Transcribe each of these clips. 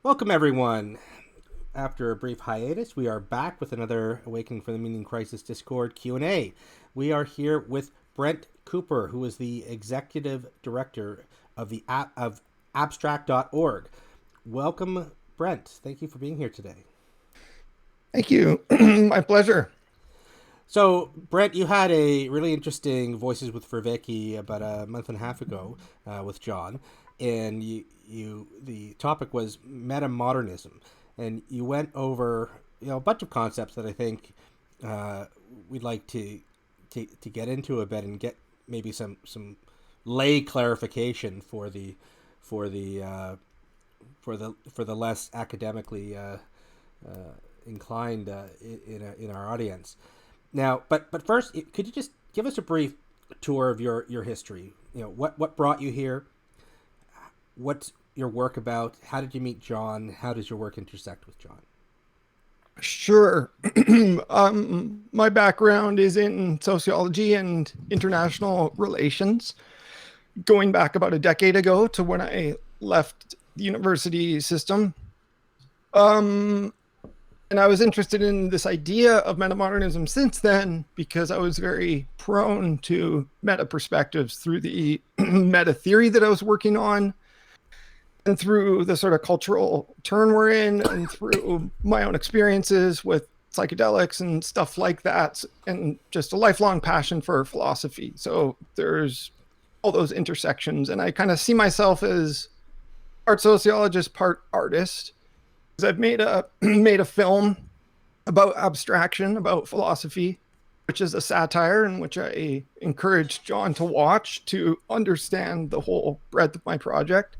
Welcome, everyone. After a brief hiatus, we are back with another Awakening from the Meaning Crisis Discord Q&A. We are here with Brent Cooper, who is the Executive Director of of Abstract.org. Welcome, Brent. Thank you for being here today. Thank you. My pleasure. So, Brent, you had a really interesting Voices with Vervecki about a month and a half ago with John, and the topic was metamodernism, and you went over a bunch of concepts that I think we'd like to get into a bit and get maybe some lay clarification for the less academically inclined in our audience. Now, but first, could you just give us a brief tour of your history? What brought you here? What's your work about? How did you meet John? How does your work intersect with John? Sure. My background is in sociology and international relations, going back about a decade ago to when I left the university system. And I was interested in this idea of metamodernism since then because I was very prone to meta perspectives through the meta theory that I was working on, and through the sort of cultural turn we're in, and through my own experiences with psychedelics and stuff like that, and just a lifelong passion for philosophy. So there's all those intersections, and I kind of see myself as art sociologist, part artist, because I've made a film about abstraction, about philosophy, which is a satire in which I encourage John to watch to understand the whole breadth of my project.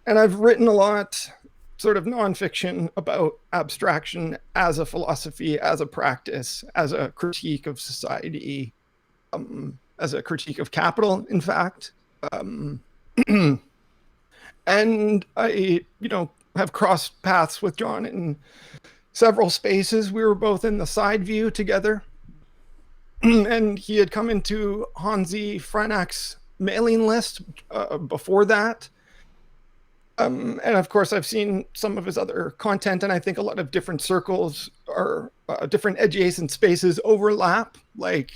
And I've written a lot, sort of nonfiction, about abstraction as a philosophy, as a practice, as a critique of society, as a critique of capital, in fact. And I, have crossed paths with John in several spaces. We were both in the side view together. And he had come into Hansi Franak's mailing list before that. And of course, I've seen some of his other content, and I think a lot of different circles or different adjacent spaces overlap. Like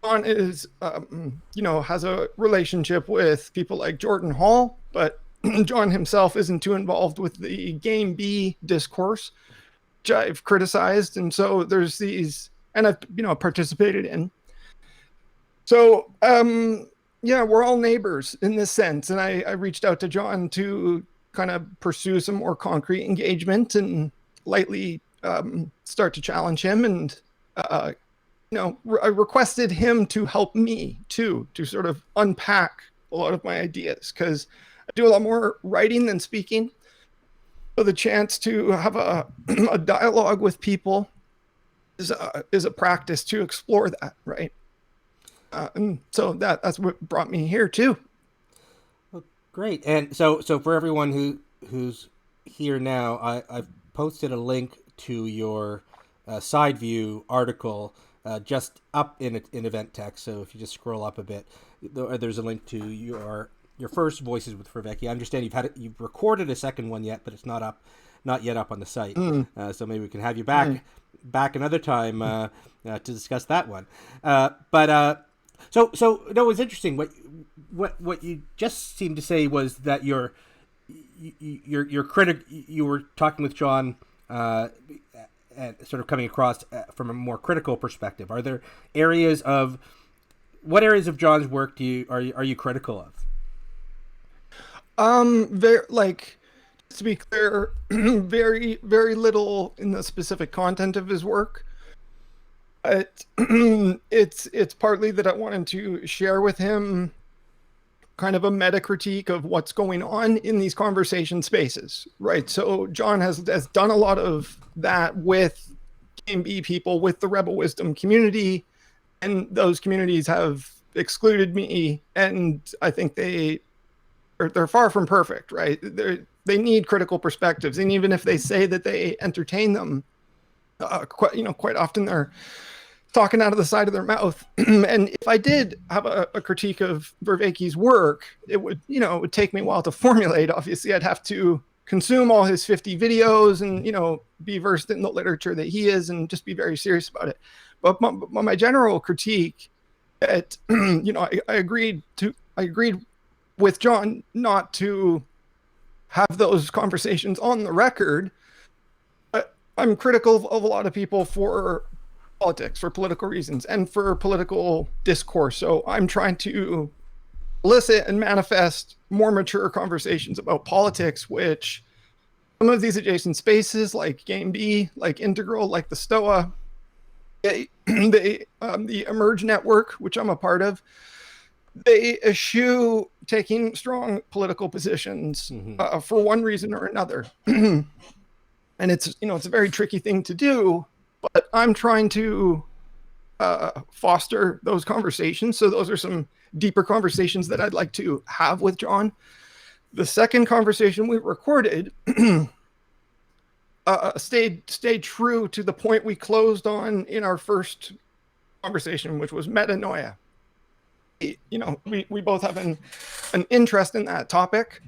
John is, has a relationship with people like Jordan Hall, but John himself isn't too involved with the Game B discourse, which I've criticized. And so there's these, and I've, participated in. So, we're all neighbors in this sense. And I reached out to John to kind of pursue some more concrete engagement and lightly start to challenge him. And, I requested him to help me too, to sort of unpack a lot of my ideas, because I do a lot more writing than speaking. So the chance to have a dialogue with people is a practice to explore that, right? And so that's what brought me here too. Well, great. And so for everyone who's here now, I've posted a link to your side view article just up in event text. So if you just scroll up a bit, there's a link to your first Voices with Vervecki. I understand you've recorded a second one yet, but it's not yet up on the site. So maybe we can have you back another time to discuss that one. So no, it was interesting. What you just seemed to say was that your critic. You were talking with John, and sort of coming across from a more critical perspective. Are there what areas of John's work are you critical of? Just to be clear, very, very little in the specific content of his work. It's partly that I wanted to share with him kind of a meta critique of what's going on in these conversation spaces, right? So John has done a lot of that with Game B people, with the Rebel Wisdom community, and those communities have excluded me, and I think they're far from perfect, right? They need critical perspectives, and even if they say that they entertain them, quite often they're talking out of the side of their mouth. And if I did have a critique of Vervecki's work, it would take me a while to formulate. Obviously, I'd have to consume all his 50 videos and, be versed in the literature that he is and just be very serious about it. But my general critique that, I agreed with John not to have those conversations on the record. But I'm critical of a lot of people for politics, for political reasons, and for political discourse. So I'm trying to elicit and manifest more mature conversations about politics, which some of these adjacent spaces, like Game B, like Integral, like the Stoa, the Emerge Network, which I'm a part of, they eschew taking strong political positions for one reason or another. And it's a very tricky thing to do, but I'm trying to foster those conversations. So those are some deeper conversations that I'd like to have with John. The second conversation we recorded stayed true to the point we closed on in our first conversation, which was metanoia. We both have an interest in that topic.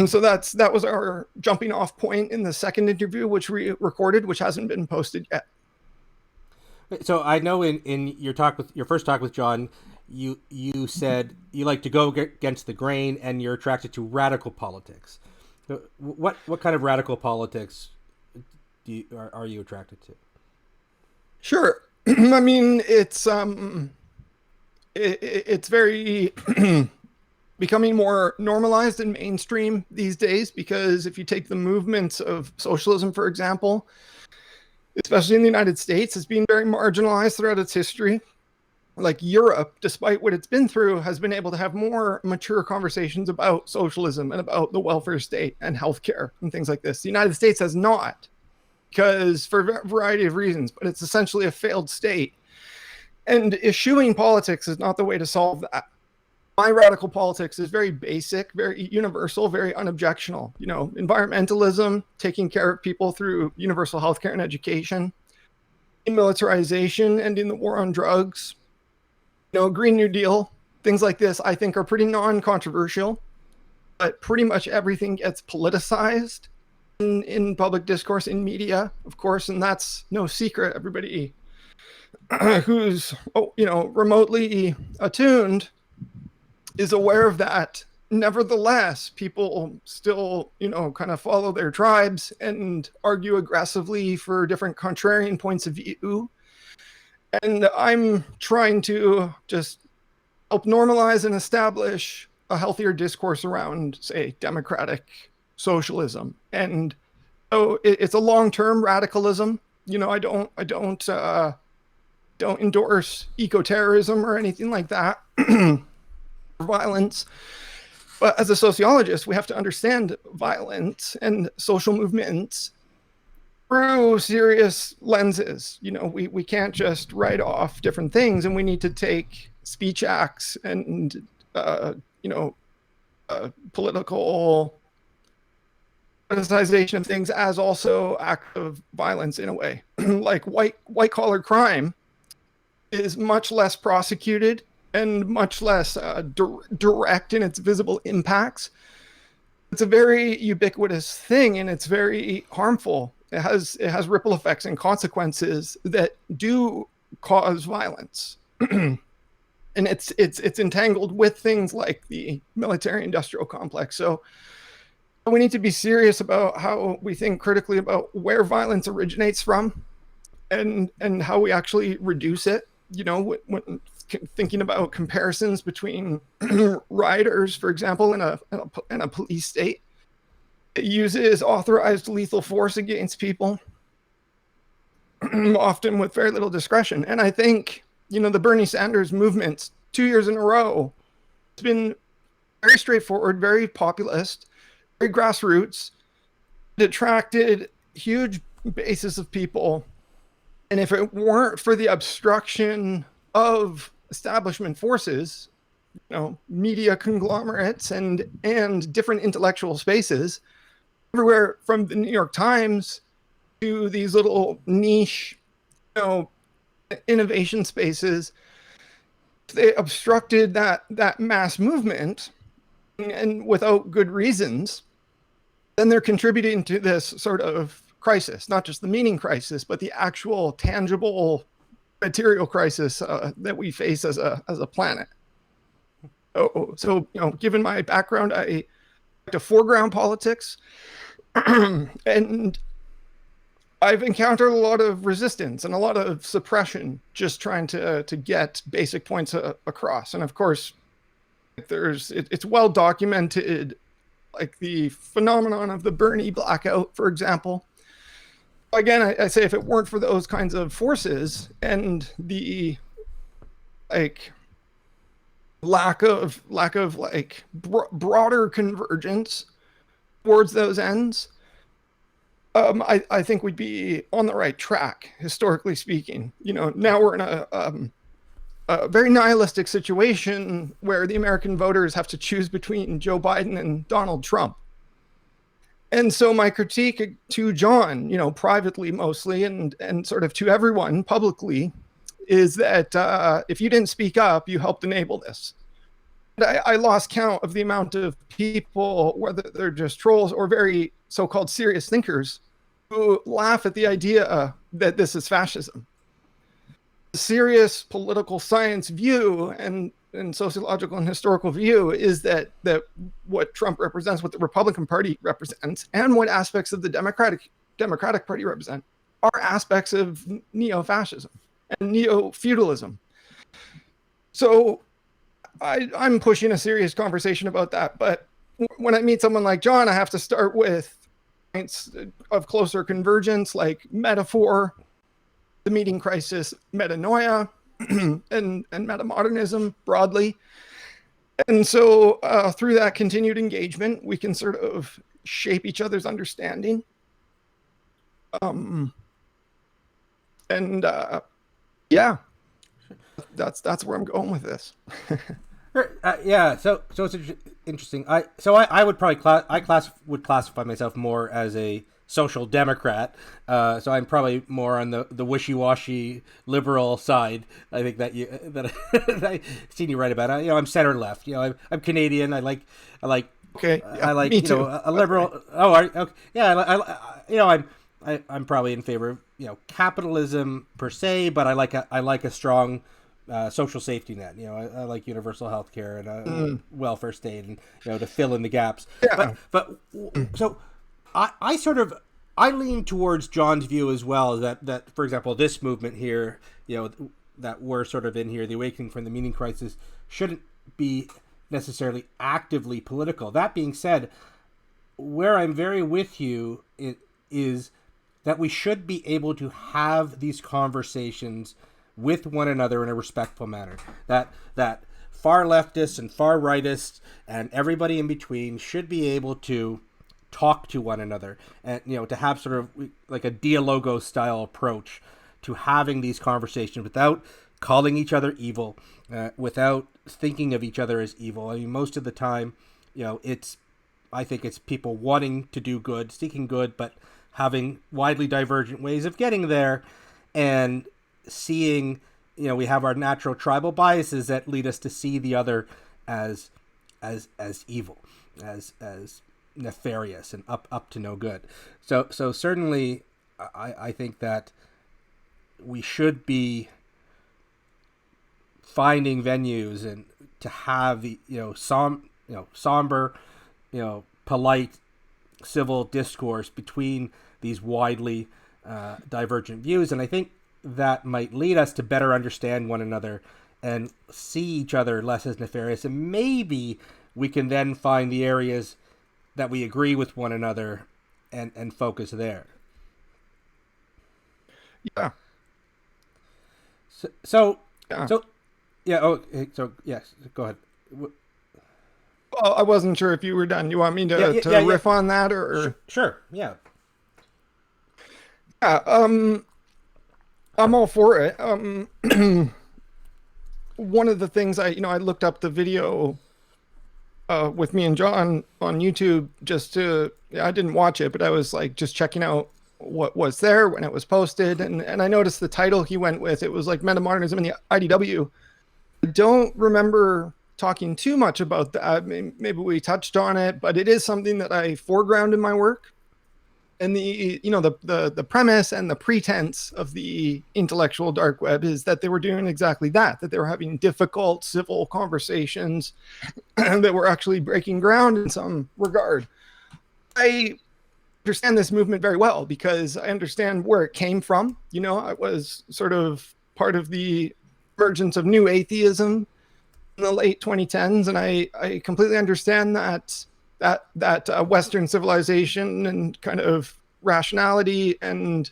So that was our jumping off point in the second interview, which we recorded, which hasn't been posted yet. So I know in your first talk with John, you said you like to go against the grain and you're attracted to radical politics. So what kind of radical politics are you attracted to? Sure. I mean, it's very becoming more normalized and mainstream these days, because if you take the movements of socialism, for example, especially in the United States, it's been very marginalized throughout its history. Like Europe, despite what it's been through, has been able to have more mature conversations about socialism and about the welfare state and healthcare and things like this. The United States has not, because for a variety of reasons, but it's essentially a failed state. And eschewing politics is not the way to solve that. My radical politics is very basic, very universal, very unobjectional. Environmentalism, taking care of people through universal healthcare and education, demilitarization, ending the war on drugs, Green New Deal, things like this, I think are pretty non-controversial, but pretty much everything gets politicized in public discourse, in media, of course, and that's no secret. Everybody who's remotely attuned is aware of that. Nevertheless, people still kind of follow their tribes and argue aggressively for different contrarian points of view. And I'm trying to just help normalize and establish a healthier discourse around, say, democratic socialism. And so it's a long-term radicalism. I don't endorse eco-terrorism or anything like that, violence. But as a sociologist, we have to understand violence and social movements through serious lenses. We can't just write off different things, and we need to take speech acts and political politicization of things as also act of violence in a way. Like white collar crime is much less prosecuted and much less direct in its visible impacts. It's a very ubiquitous thing, and it's very harmful. It has ripple effects and consequences that do cause violence. And it's entangled with things like the military-industrial complex. So we need to be serious about how we think critically about where violence originates from, and how we actually reduce it. When thinking about comparisons between rioters, for example, in a police state, it uses authorized lethal force against people, often with very little discretion. And I think, the Bernie Sanders movement, 2 years in a row, it's been very straightforward, very populist, very grassroots. It attracted huge bases of people. And if it weren't for the obstruction of establishment forces, media conglomerates and different intellectual spaces, everywhere from the New York Times to these little niche, innovation spaces, they obstructed that mass movement, and without good reasons. then they're contributing to this sort of crisis, not just the meaning crisis, but the actual tangible material crisis that we face as a planet. So given my background, I like to foreground politics, and I've encountered a lot of resistance and a lot of suppression just trying to get basic points across. And of course, it's well documented, like the phenomenon of the Bernie blackout, for example. Again, I say if it weren't for those kinds of forces and the like lack of like broader convergence towards those ends, I think we'd be on the right track, historically speaking. Now we're in a very nihilistic situation where the American voters have to choose between Joe Biden and Donald Trump. And so my critique to John, privately mostly, and sort of to everyone publicly, is that if you didn't speak up, you helped enable this. I lost count of the amount of people, whether they're just trolls or very so-called serious thinkers, who laugh at the idea that this is fascism. The serious political science view and sociological and historical view is that what Trump represents, what the Republican Party represents, and what aspects of the Democratic Party represent are aspects of neo-fascism and neo-feudalism. So I'm pushing a serious conversation about that. But when I meet someone like John, I have to start with points of closer convergence, like metaphor, the meeting crisis, metanoia, and metamodernism broadly. And so through that continued engagement, we can sort of shape each other's understanding. Yeah, that's where I'm going with this. Yeah, so it's interesting. I would probably would classify myself more as a social democrat. So I'm probably more on the wishy-washy liberal side. I think that I've seen you write about. I'm center left. I'm Canadian. I like. Okay. Yeah, I like me too. a liberal. Okay. Yeah. I'm probably in favor of capitalism per se, but I like a strong social safety net. I like universal health care and welfare state, and to fill in the gaps. Yeah. But so I lean towards John's view as well, that for example, this movement here, that we're sort of in here, the awakening from the meaning crisis, shouldn't be necessarily actively political. That being said, where I'm very with you is that we should be able to have these conversations with one another in a respectful manner. That far leftists and far rightists and everybody in between should be able to talk to one another, and to have sort of like a dialogo style approach to having these conversations without calling each other evil, without thinking of each other as evil. I mean, most of the time, I think it's people wanting to do good, seeking good, but having widely divergent ways of getting there, and seeing, we have our natural tribal biases that lead us to see the other as evil, as nefarious and up to no good. So certainly, I think that we should be finding venues and to have the somber, polite, civil discourse between these widely divergent views. And I think that might lead us to better understand one another and see each other less as nefarious. And maybe we can then find the areas that we agree with one another and focus there. Yeah. So yes, go ahead. Well, I wasn't sure if you were done. You want me to riff on that or? Sure. Yeah. Yeah. I'm all for it. One of the things I looked up the video with me and John on YouTube I didn't watch it, but I was like just checking out what was there when it was posted, and I noticed the title he went with. It was like Metamodernism in the IDW. I don't remember talking too much about that. Maybe we touched on it, but it is something that I foreground in my work. And the premise and the pretense of the intellectual dark web is that they were doing exactly that they were having difficult civil conversations that were actually breaking ground in some regard. I understand this movement very well because I understand where it came from. I was sort of part of the emergence of new atheism in the late 2010s, and I completely understand that Western civilization and kind of rationality and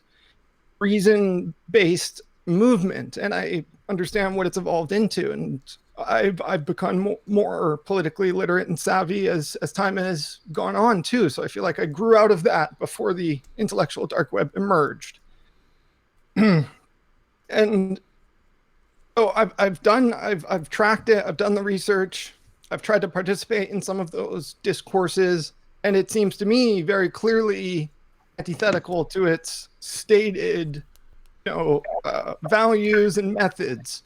reason-based movement, and I understand what it's evolved into. And I've become more politically literate and savvy as time has gone on too. So I feel like I grew out of that before the intellectual dark web emerged. And so I've tracked it. I've done the research. I've tried to participate in some of those discourses, and it seems to me very clearly antithetical to its stated, values and methods.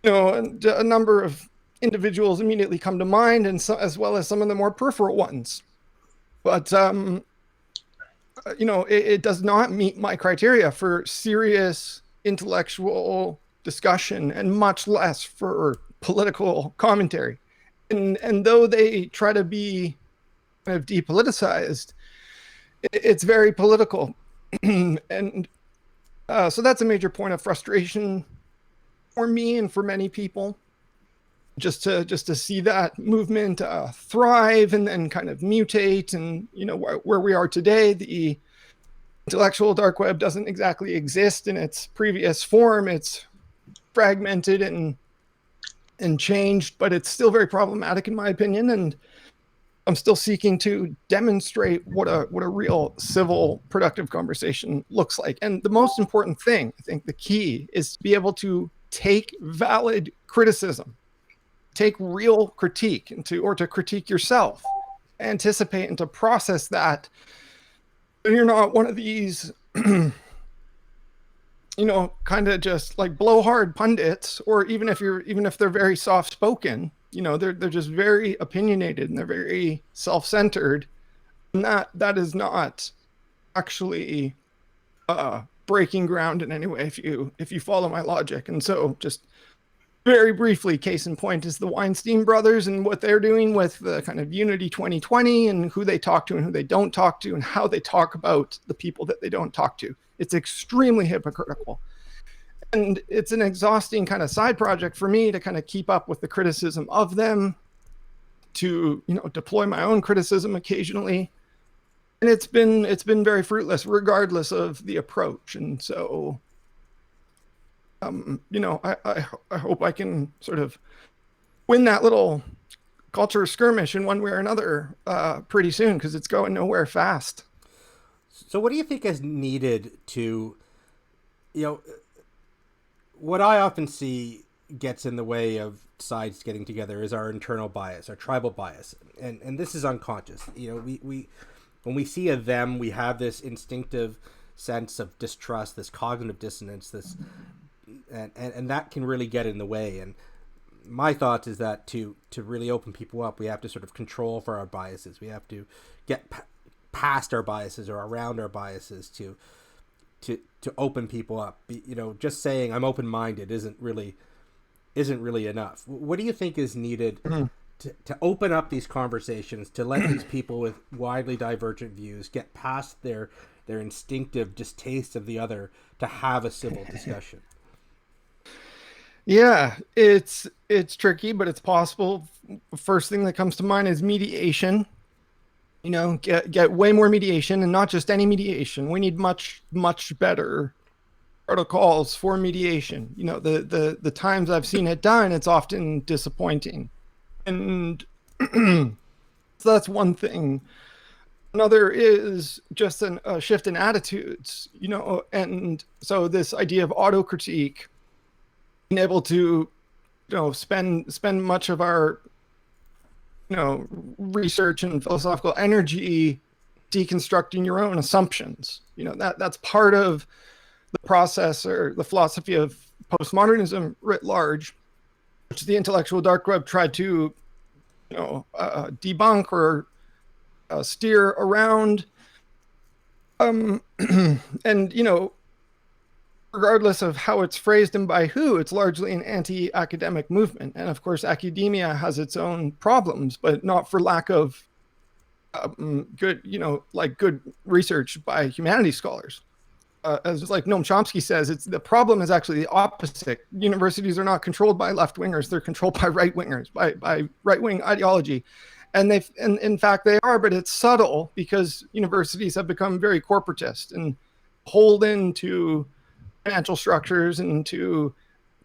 And a number of individuals immediately come to mind, and so, as well as some of the more peripheral ones. But it does not meet my criteria for serious intellectual discussion, and much less for political commentary. And though they try to be kind of depoliticized, it's very political. And so that's a major point of frustration for me and for many people, just to see that movement thrive and then kind of mutate. And where we are today, the intellectual dark web doesn't exactly exist in its previous form. It's fragmented and changed, but it's still very problematic in my opinion. And I'm still seeking to demonstrate what a real civil productive conversation looks like. And the most important thing, I think the key, is to be able to take valid criticism, take real critique, or to critique yourself, anticipate and to process that. And you're not one of these kind of just like blowhard pundits, or even if they're very soft spoken, they're just very opinionated and they're very self-centered. And that is not actually breaking ground in any way if you follow my logic. And so, just very briefly, case in point is the Weinstein brothers and what they're doing with the kind of Unity 2020 and who they talk to and who they don't talk to and how they talk about the people that they don't talk to. It's extremely hypocritical. And it's an exhausting kind of side project for me to kind of keep up with the criticism of them, to deploy my own criticism occasionally. And it's been very fruitless regardless of the approach. And so I hope I can sort of win that little culture skirmish in one way or another pretty soon, because it's going nowhere fast. So what do you think is needed to, what I often see gets in the way of sides getting together is our internal bias, our tribal bias. And this is unconscious. We when we see a them, we have this instinctive sense of distrust, this cognitive dissonance, and that can really get in the way. And my thought is that to really open people up, we have to sort of control for our biases. We have to get past our biases or around our biases to open people up. Just saying I'm open-minded isn't really enough. What do you think is needed to open up these conversations, to let these people with widely divergent views get past their instinctive distaste of the other to have a civil discussion? Yeah, it's tricky, but it's possible. First thing that comes to mind is mediation. Get way more mediation, and not just any mediation. We need much better protocols for mediation. The times I've seen it done, it's often disappointing. And so that's one thing. Another is just a shift in attitudes, and so this idea of autocritique, being able to, spend much of our, research and philosophical energy deconstructing your own assumptions. That's part of the process or the philosophy of postmodernism writ large. which the intellectual dark web tried to, debunk or steer around. Um, and regardless of how it's phrased and by who, it's largely an anti-academic movement. And of course, academia has its own problems, but not for lack of good, good research by humanities scholars. As like Noam Chomsky says, it's the problem is actually the opposite. Universities are not controlled by left wingers; they're controlled by right wingers, by right wing ideology, and in fact they are. But it's subtle because universities have become very corporatist and beholden to financial structures and to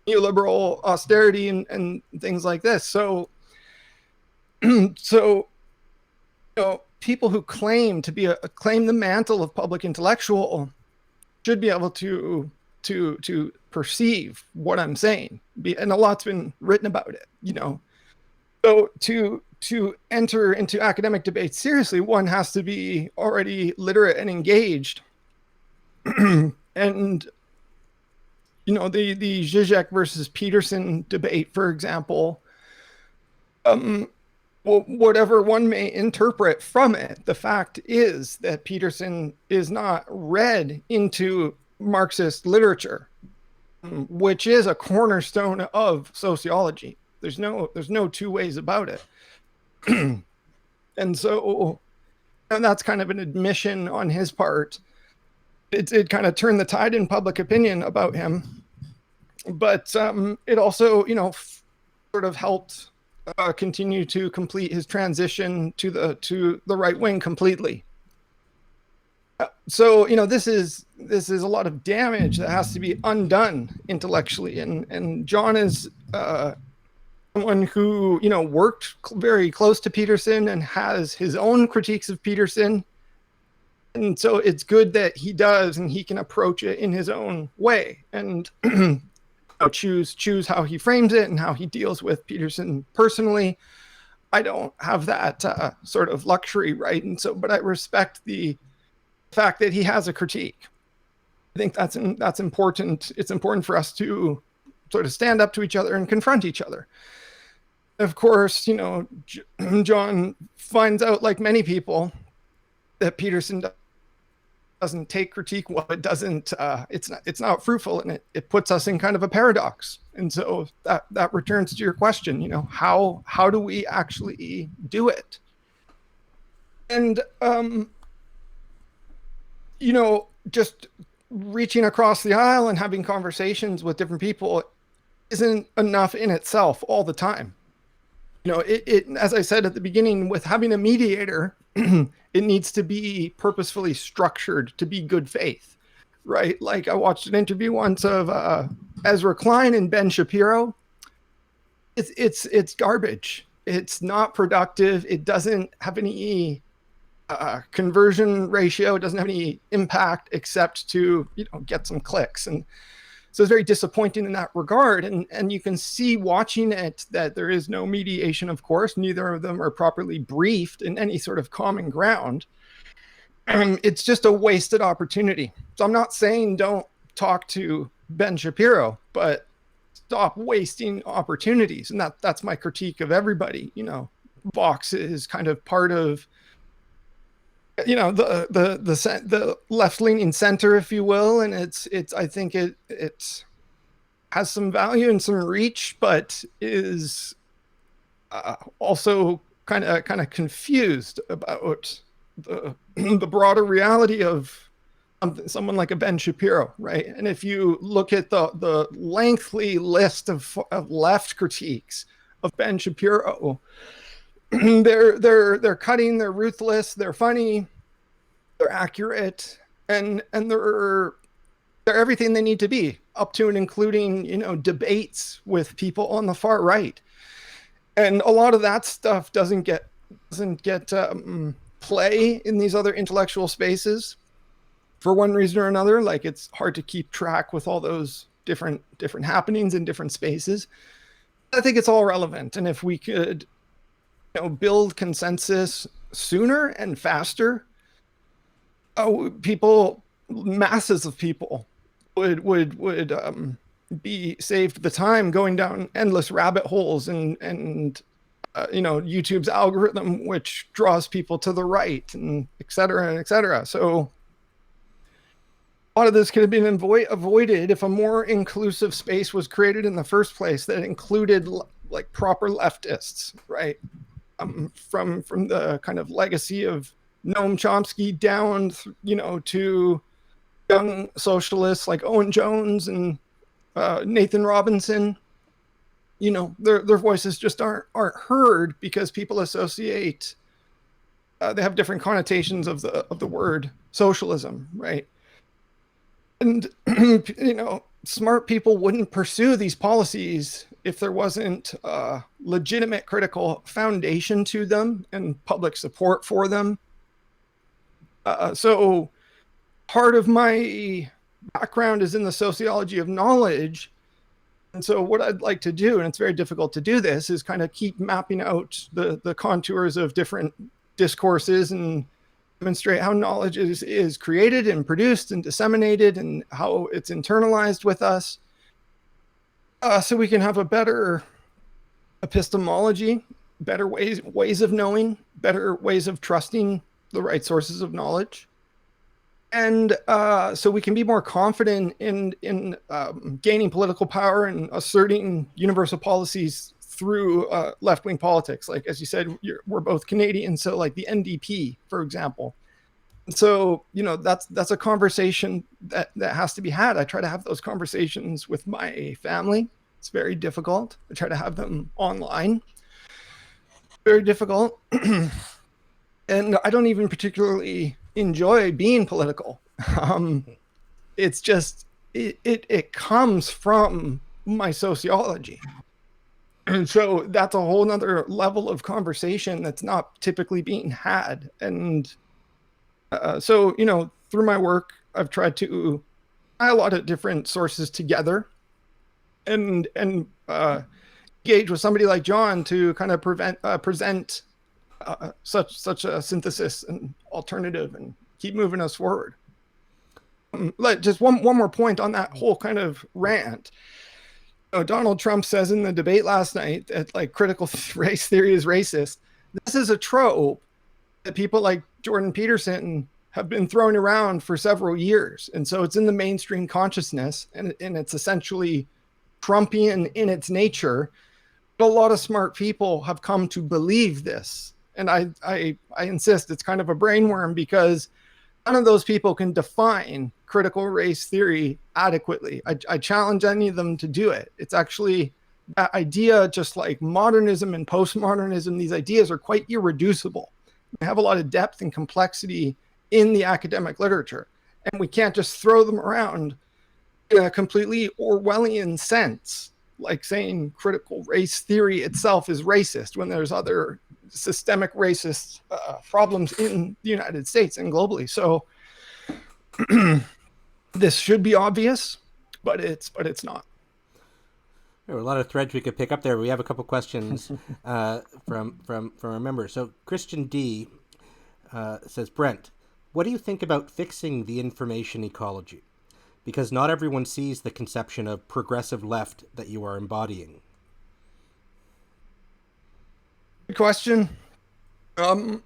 neoliberal austerity and things like this. So, so people who claim to be claim the mantle of public intellectual should be able to perceive what I'm saying, and a lot's been written about it. So to enter into academic debate seriously, one has to be already literate and engaged. And the Zizek versus Peterson debate, for example, well, whatever one may interpret from it, the fact is that Peterson is not read into Marxist literature, which is a cornerstone of sociology. There's no two ways about it. And so, and that's kind of an admission on his part. It kind of turned the tide in public opinion about him, but it also, sort of helped continue to complete his transition to the right wing completely. So this is a lot of damage that has to be undone intellectually, and John is someone who worked very close to Peterson and has his own critiques of Peterson, and so it's good that he does, and he can approach it in his own way and choose how he frames it and how he deals with Peterson personally. I don't have that sort of luxury, right? And so, but I respect the fact that he has a critique. I think that's important. It's important for us to sort of stand up to each other and confront each other. Of course, John finds out, like many people, that Peterson doesn't take critique well. It doesn't. It's not fruitful, and it puts us in kind of a paradox. And so that returns to your question. How do we actually do it? And just reaching across the aisle and having conversations with different people isn't enough in itself all the time. It as I said at the beginning, with having a mediator, it needs to be purposefully structured to be good faith, right? Like I watched an interview once of Ezra Klein and Ben Shapiro. It's garbage. It's not productive. It doesn't have any conversion ratio. It doesn't have any impact except to get some clicks. And so it's very disappointing in that regard. And you can see watching it that there is no mediation, of course. Neither of them are properly briefed in any sort of common ground. It's just a wasted opportunity. So I'm not saying don't talk to Ben Shapiro, but stop wasting opportunities. And that's my critique of everybody. Vox is kind of part of the left-leaning center, if you will, and it's I think it has some value and some reach, but is also kind of confused about the broader reality of someone like a Ben Shapiro, right? And if you look at the lengthy list of left critiques of Ben Shapiro, they're cutting, they're ruthless, they're funny, they're accurate, and they're everything they need to be, up to and including debates with people on the far right. And a lot of that stuff doesn't get play in these other intellectual spaces for one reason or another. Like it's hard to keep track with all those different happenings in different spaces. I think it's all relevant, and if we could build consensus sooner and faster, masses of people would be saved the time going down endless rabbit holes and YouTube's algorithm, which draws people to the right, and et cetera, and et cetera. So a lot of this could have been avoided if a more inclusive space was created in the first place that included like proper leftists, right? From the kind of legacy of Noam Chomsky down, to young socialists like Owen Jones and Nathan Robinson. Their voices just aren't heard because people associate. They have different connotations of the word socialism, right? And smart people wouldn't pursue these policies if there wasn't a legitimate critical foundation to them and public support for them. So part of my background is in the sociology of knowledge. And so what I'd like to do, and it's very difficult to do this, is kind of keep mapping out the contours of different discourses and demonstrate how knowledge is created and produced and disseminated and how it's internalized with us, so we can have a better epistemology, better ways of knowing, better ways of trusting the right sources of knowledge. And so we can be more confident in gaining political power and asserting universal policies through left-wing politics. Like, as you said, we're both Canadian, so like the NDP, for example. And so, that's a conversation that has to be had. I try to have those conversations with my family. It's very difficult. I try to have them online. Very difficult. And I don't even particularly enjoy being political. It's just, it comes from my sociology. And so that's a whole nother level of conversation that's not typically being had. And so, through my work, I've tried to tie a lot of different sources together and engage with somebody like John to kind of present such a synthesis and alternative and keep moving us forward. Just one more point on that whole kind of rant. Donald Trump says in the debate last night that like critical race theory is racist. This is a trope that people like Jordan Peterson have been throwing around for several years. And so it's in the mainstream consciousness, and it's essentially Trumpian in its nature. But a lot of smart people have come to believe this. And I insist it's kind of a brainworm, because none of those people can define critical race theory adequately. I challenge any of them to do it. It's actually that idea, just like modernism and postmodernism, these ideas are quite irreducible. They have a lot of depth and complexity in the academic literature, and we can't just throw them around in a completely Orwellian sense, like saying critical race theory itself is racist when there's other systemic racist problems in the United States and globally. So this should be obvious, but it's not. There were a lot of threads we could pick up there. We have a couple questions from a member. So Christian D says, Brent, what do you think about fixing the information ecology? Because not everyone sees the conception of progressive left that you are embodying. Good question. That's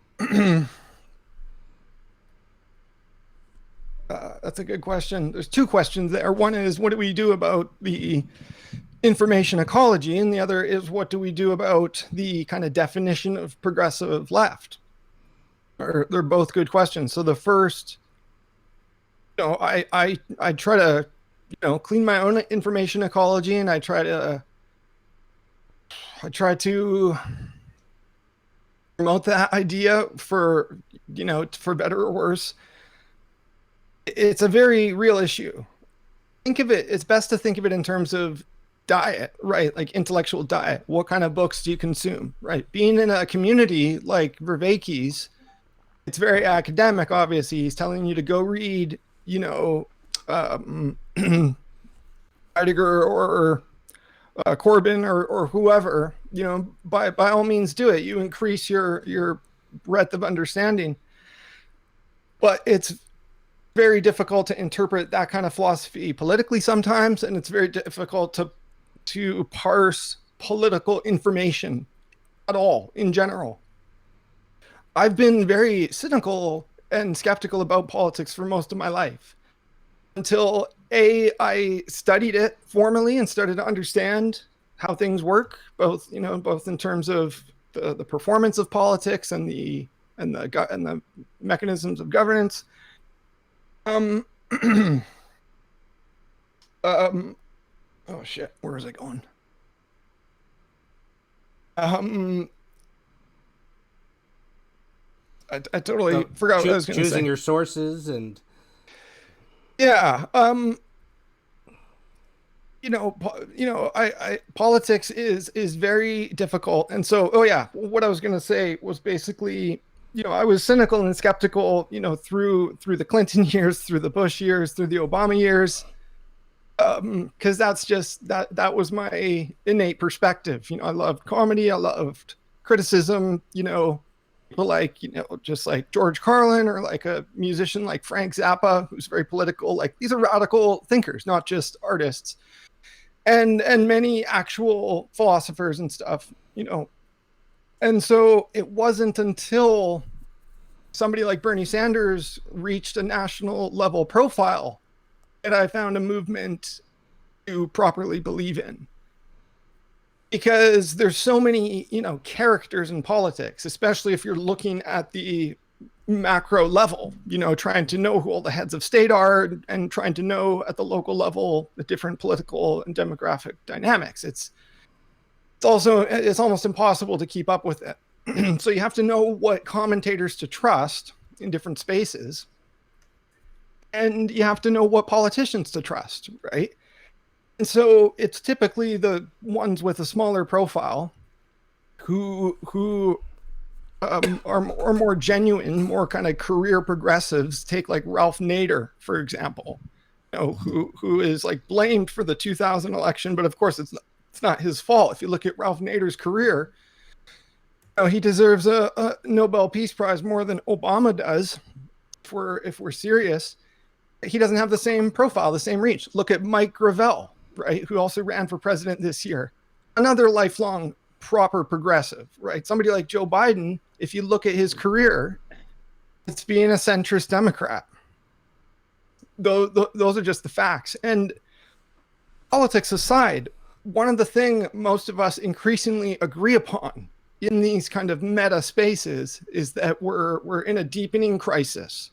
a good question. There's two questions there. One is, what do we do about the information ecology? And the other is, what do we do about the kind of definition of progressive left? They're both good questions. So the first, I try to, clean my own information ecology, and I try to promote that idea for better or worse. It's a very real issue. It's best to think of it in terms of diet, right? Like intellectual diet. What kind of books do you consume, right? Being in a community like Vervaeke's, it's very academic, obviously. He's telling you to go read, Heidegger or Corbyn or whoever, by all means do it. You increase your breadth of understanding. But it's very difficult to interpret that kind of philosophy politically sometimes, and it's very difficult to parse political information at all in general. I've been very cynical and skeptical about politics for most of my life until I studied it formally and started to understand how things work, both in terms of the performance of politics and the mechanisms of governance. Um, um, oh shit, where was I going? Um, I totally So forgot what I was going to choosing say. your sources and Yeah. I politics is very difficult, and so oh yeah, what I was going to say was basically, I was cynical and skeptical, through the Clinton years, through the Bush years, through the Obama years, because that's just that was my innate perspective. I loved comedy, I loved criticism. People like, just like George Carlin, or like a musician like Frank Zappa, who's very political. Like, these are radical thinkers, not just artists, and many actual philosophers and stuff. And so it wasn't until somebody like Bernie Sanders reached a national level profile that I found a movement to properly believe in. Because there's so many, characters in politics, especially if you're looking at the macro level, trying to know who all the heads of state are, and trying to know at the local level the different political and demographic dynamics. It's almost impossible to keep up with it. So you have to know what commentators to trust in different spaces, and you have to know what politicians to trust, right? And so it's typically the ones with a smaller profile who are more genuine, more kind of career progressives. Take like Ralph Nader, for example, who is like blamed for the 2000 election, but of course it's not his fault. If you look at Ralph Nader's career, he deserves a Nobel Peace Prize more than Obama does. If we're serious, he doesn't have the same profile, the same reach. Look at Mike Gravel, right, who also ran for president this year. Another lifelong proper progressive, right? Somebody like Joe Biden, if you look at his career, it's being a centrist Democrat. Those are just the facts. And politics aside, one of the things most of us increasingly agree upon in these kind of meta spaces is that we're in a deepening crisis.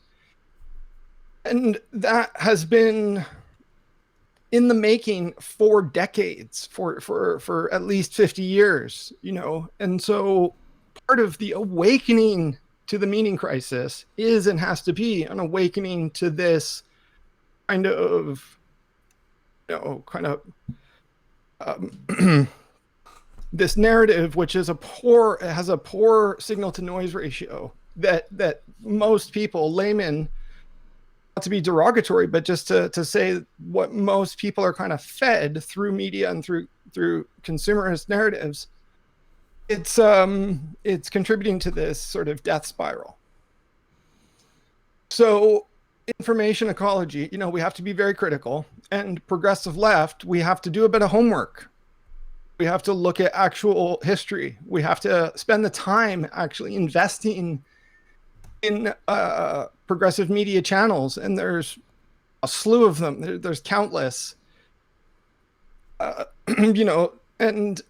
And that has been in the making for decades, for at least 50 years, And so part of the awakening to the meaning crisis is and has to be an awakening to this kind of, this narrative, which has a poor signal to noise ratio, that most people, laymen, not to be derogatory, but just to say what most people are kind of fed through media and through consumerist narratives. It's contributing to this sort of death spiral. So information ecology, we have to be very critical, and progressive left, we have to do a bit of homework. We have to look at actual history. We have to spend the time actually investing in progressive media channels, and there's a slew of them. There's countless, and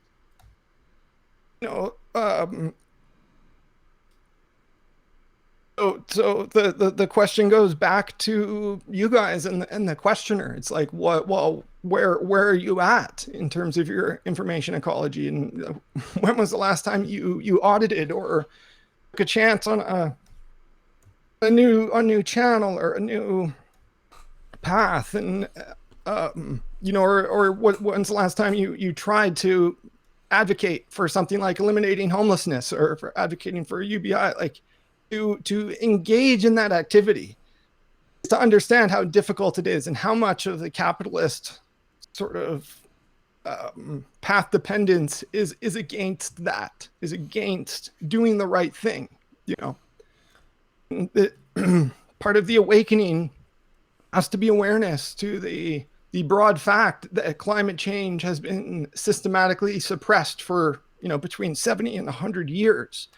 so the question goes back to you guys and the questioner. It's like, where are you at in terms of your information ecology, and when was the last time you audited or took a chance on a new channel or a new path? And or when's the last time you tried to advocate for something like eliminating homelessness, or for advocating for UBI? Like, to engage in that activity is to understand how difficult it is, and how much of the capitalist sort of path dependence is against that, is against doing the right thing. Part of the awakening has to be awareness to the broad fact that climate change has been systematically suppressed for, between 70 and 100 years.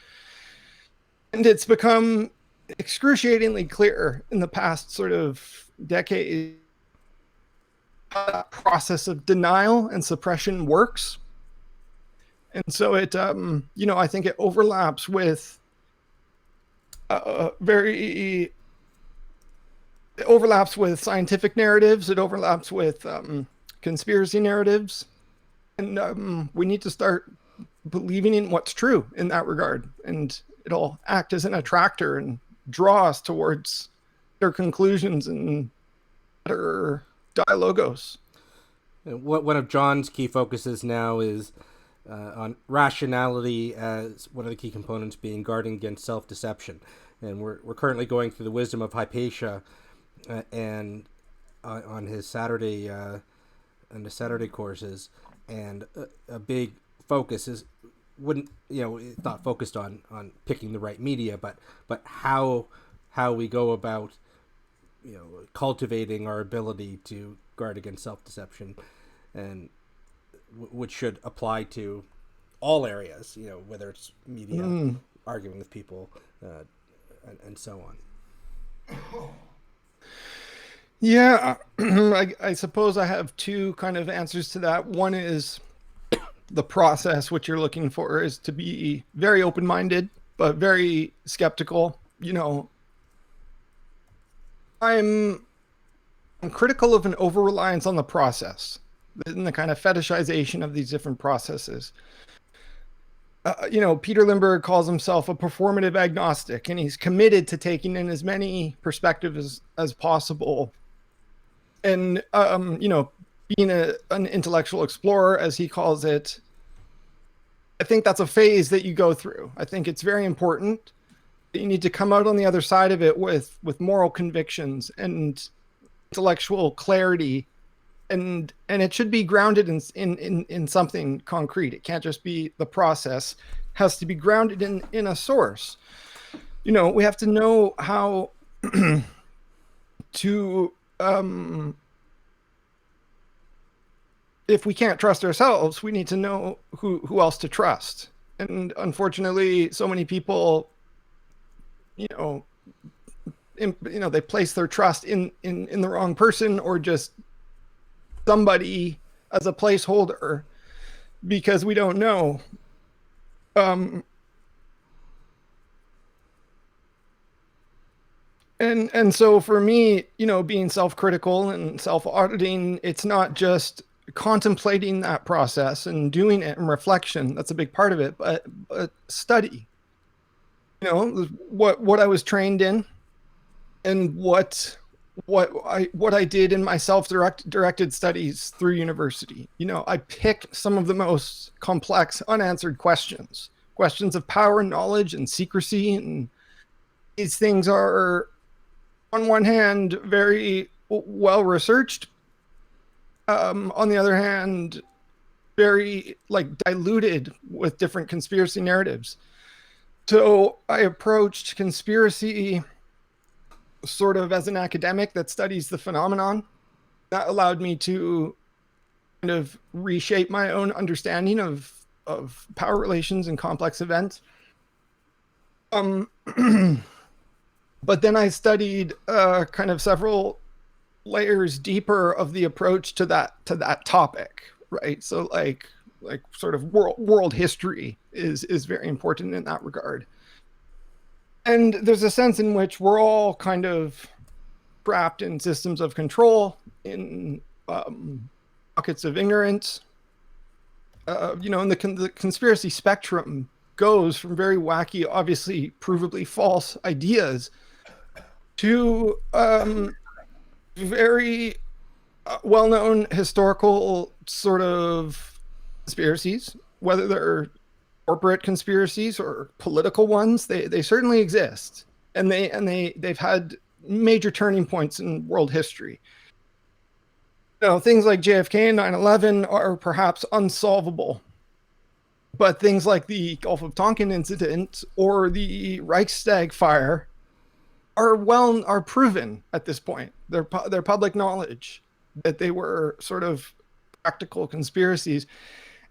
And it's become excruciatingly clear in the past sort of decade how that process of denial and suppression works. And so I think it overlaps with very it overlaps with scientific narratives. It overlaps with conspiracy narratives, and we need to start believing in what's true in that regard, and it'll act as an attractor and draw us towards their conclusions and better dialogos. One of John's key focuses now is on rationality as one of the key components being guarding against self-deception. And we're currently going through the wisdom of Hypatia, and on his Saturday on the Saturday courses, and a big focus is wouldn't it's not focused on picking the right media, but how we go about cultivating our ability to guard against self-deception, and which should apply to all areas, whether it's media, arguing with people, and so on. Yeah, I suppose I have two kind of answers to that. One is the process. What you're looking for is to be very open-minded, but very skeptical. I'm critical of an over-reliance on the process and the kind of fetishization of these different processes. Peter Lindbergh calls himself a performative agnostic, and he's committed to taking in as many perspectives as possible. And, being an intellectual explorer, as he calls it, I think that's a phase that you go through. I think it's very important that you need to come out on the other side of it with moral convictions and intellectual clarity. And it should be grounded in something concrete. It can't just be the process. It has to be grounded in a source. We have to know how to, if we can't trust ourselves, we need to know who else to trust. And unfortunately, so many people, they place their trust in the wrong person, or just somebody as a placeholder, because we don't know. And so for me, being self-critical and self-auditing, it's not just contemplating that process and doing it in reflection. That's a big part of it, but study, what I was trained in, and what I did in my self-directed studies through university. I picked some of the most complex unanswered questions of power, knowledge, and secrecy. And these things are, on one hand, very well researched. On the other hand, very diluted with different conspiracy narratives. So I approached conspiracy sort of as an academic that studies the phenomenon. That allowed me to kind of reshape my own understanding of power relations and complex events. But then I studied kind of several layers deeper of the approach to that topic, right? So like sort of world history is very important in that regard. And there's a sense in which we're all kind of trapped in systems of control, in pockets of ignorance. And the conspiracy spectrum goes from very wacky, obviously provably false ideas to very well-known historical sort of conspiracies, whether they're corporate conspiracies or political ones. They certainly exist, and they've had major turning points in world history. Things like JFK and 9/11 are perhaps unsolvable, but things like the Gulf of Tonkin incident or the Reichstag fire are proven at this point. They're public knowledge that they were sort of practical conspiracies.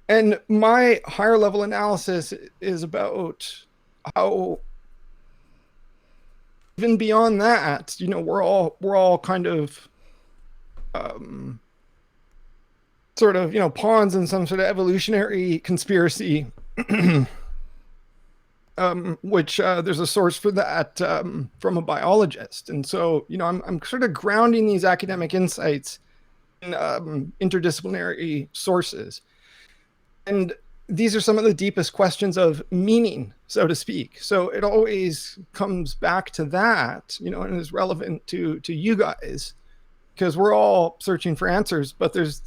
And my higher level analysis is about how even beyond that, we're all kind of um, sort of pawns in some sort of evolutionary conspiracy. Which there's a source for that from a biologist. And so, I'm sort of grounding these academic insights in interdisciplinary sources. And these are some of the deepest questions of meaning, so to speak. So it always comes back to that, and is relevant to you guys, because we're all searching for answers. But there's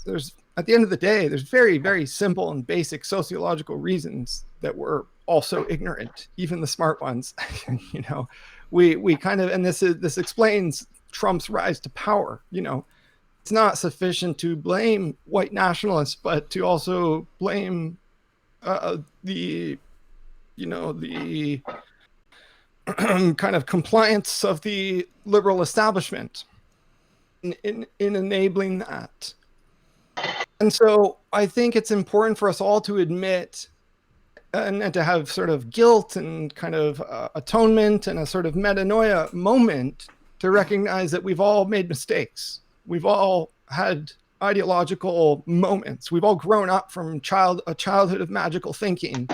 at the end of the day, there's very, very simple and basic sociological reasons that we're also ignorant, even the smart ones. We kind of, and this explains Trump's rise to power. It's not sufficient to blame white nationalists, but to also blame the kind of compliance of the liberal establishment in enabling that. And so I think it's important for us all to admit and to have sort of guilt and kind of atonement and a sort of metanoia moment to recognize that we've all made mistakes. We've all had ideological moments. We've all grown up from a childhood of magical thinking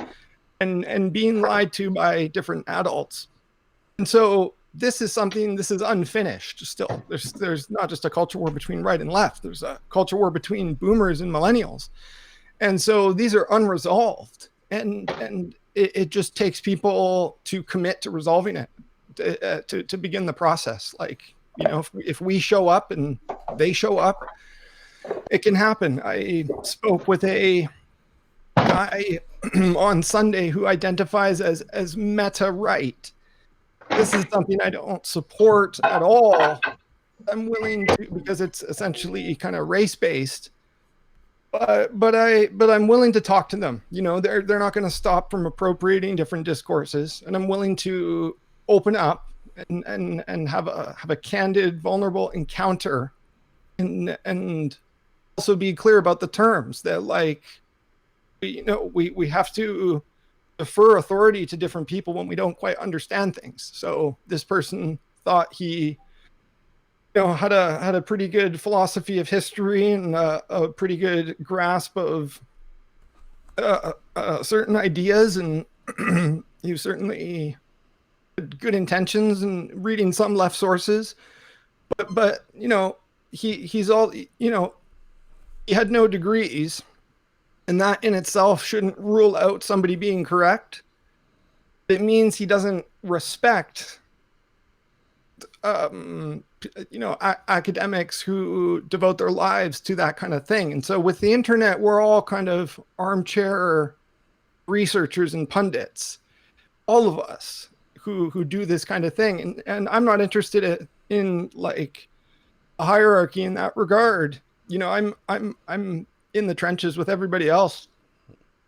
and being lied to by different adults. And so this is unfinished still. There's not just a culture war between right and left. There's a culture war between boomers and millennials. And so these are unresolved. And it just takes people to commit to resolving it, to begin the process. Like, if we show up and they show up, it can happen. I spoke with a guy on Sunday who identifies as meta right. This is something I don't support at all. I'm willing to, because it's essentially kind of race-based. But I'm willing to talk to them. They're not going to stop from appropriating different discourses, and I'm willing to open up and have a candid, vulnerable encounter, and also be clear about the terms that, like, we have to defer authority to different people when we don't quite understand things. So this person thought he had a pretty good philosophy of history and a pretty good grasp of certain ideas, and he certainly had good intentions and reading some left sources, but he's all, he had no degrees, and that in itself shouldn't rule out somebody being correct. It means he doesn't respect academics who devote their lives to that kind of thing. And so with the internet, we're all kind of armchair researchers and pundits, all of us who do this kind of thing. And I'm not interested in like a hierarchy in that regard. I'm in the trenches with everybody else.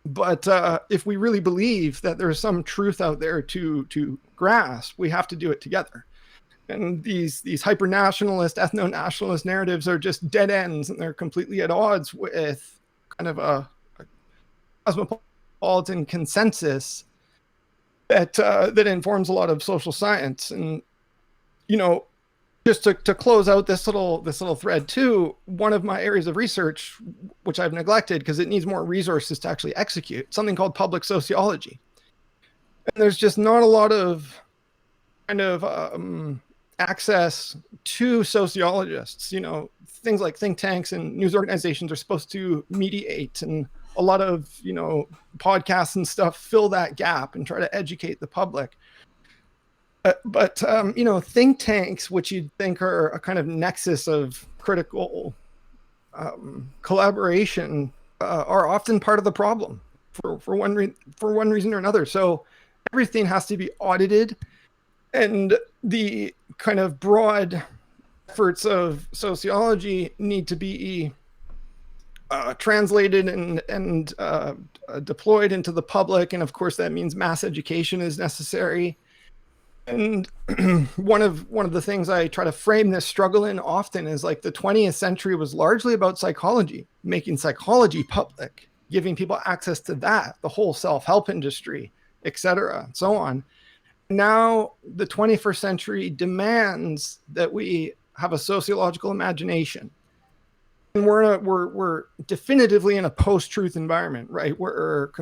But if we really believe that there's some truth out there to grasp, we have to do it together. And these hyper-nationalist, ethno-nationalist narratives are just dead ends, and they're completely at odds with kind of a cosmopolitan consensus that informs a lot of social science. And just to close out this little thread too, one of my areas of research, which I've neglected because it needs more resources to actually execute, something called public sociology. And there's just not a lot of kind of access to sociologists. Things like think tanks and news organizations are supposed to mediate, and a lot of podcasts and stuff fill that gap and try to educate the public. But think tanks, which you'd think are a kind of nexus of critical collaboration, are often part of the problem for one reason or another. So everything has to be audited, and the kind of broad efforts of sociology need to be translated and deployed into the public. And of course, that means mass education is necessary. And one of the things I try to frame this struggle in often is like the 20th century was largely about psychology, making psychology public, giving people access to that, the whole self-help industry, et cetera, and so on. Now the 21st century demands that we have a sociological imagination. And we're definitively in a post-truth environment, right? Where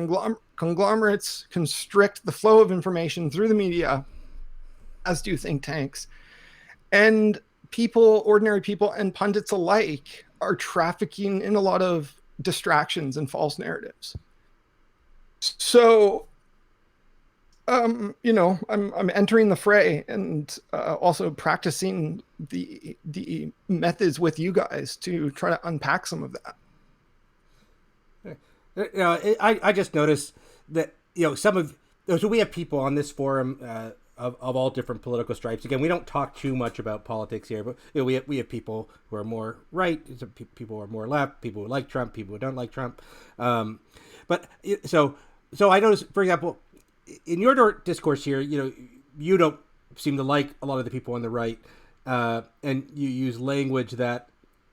conglomerates constrict the flow of information through the media, as do think tanks. And people, ordinary people and pundits alike, are trafficking in a lot of distractions and false narratives. So, I'm entering the fray and also practicing the methods with you guys to try to unpack some of that. I just noticed that some of so we have people on this forum of all different political stripes. Again, we don't talk too much about politics here, but we have people who are more right, people who are more left, people who like Trump, people who don't like Trump. But so I noticed, for example, in your discourse here, you don't seem to like a lot of the people on the right, and you use language that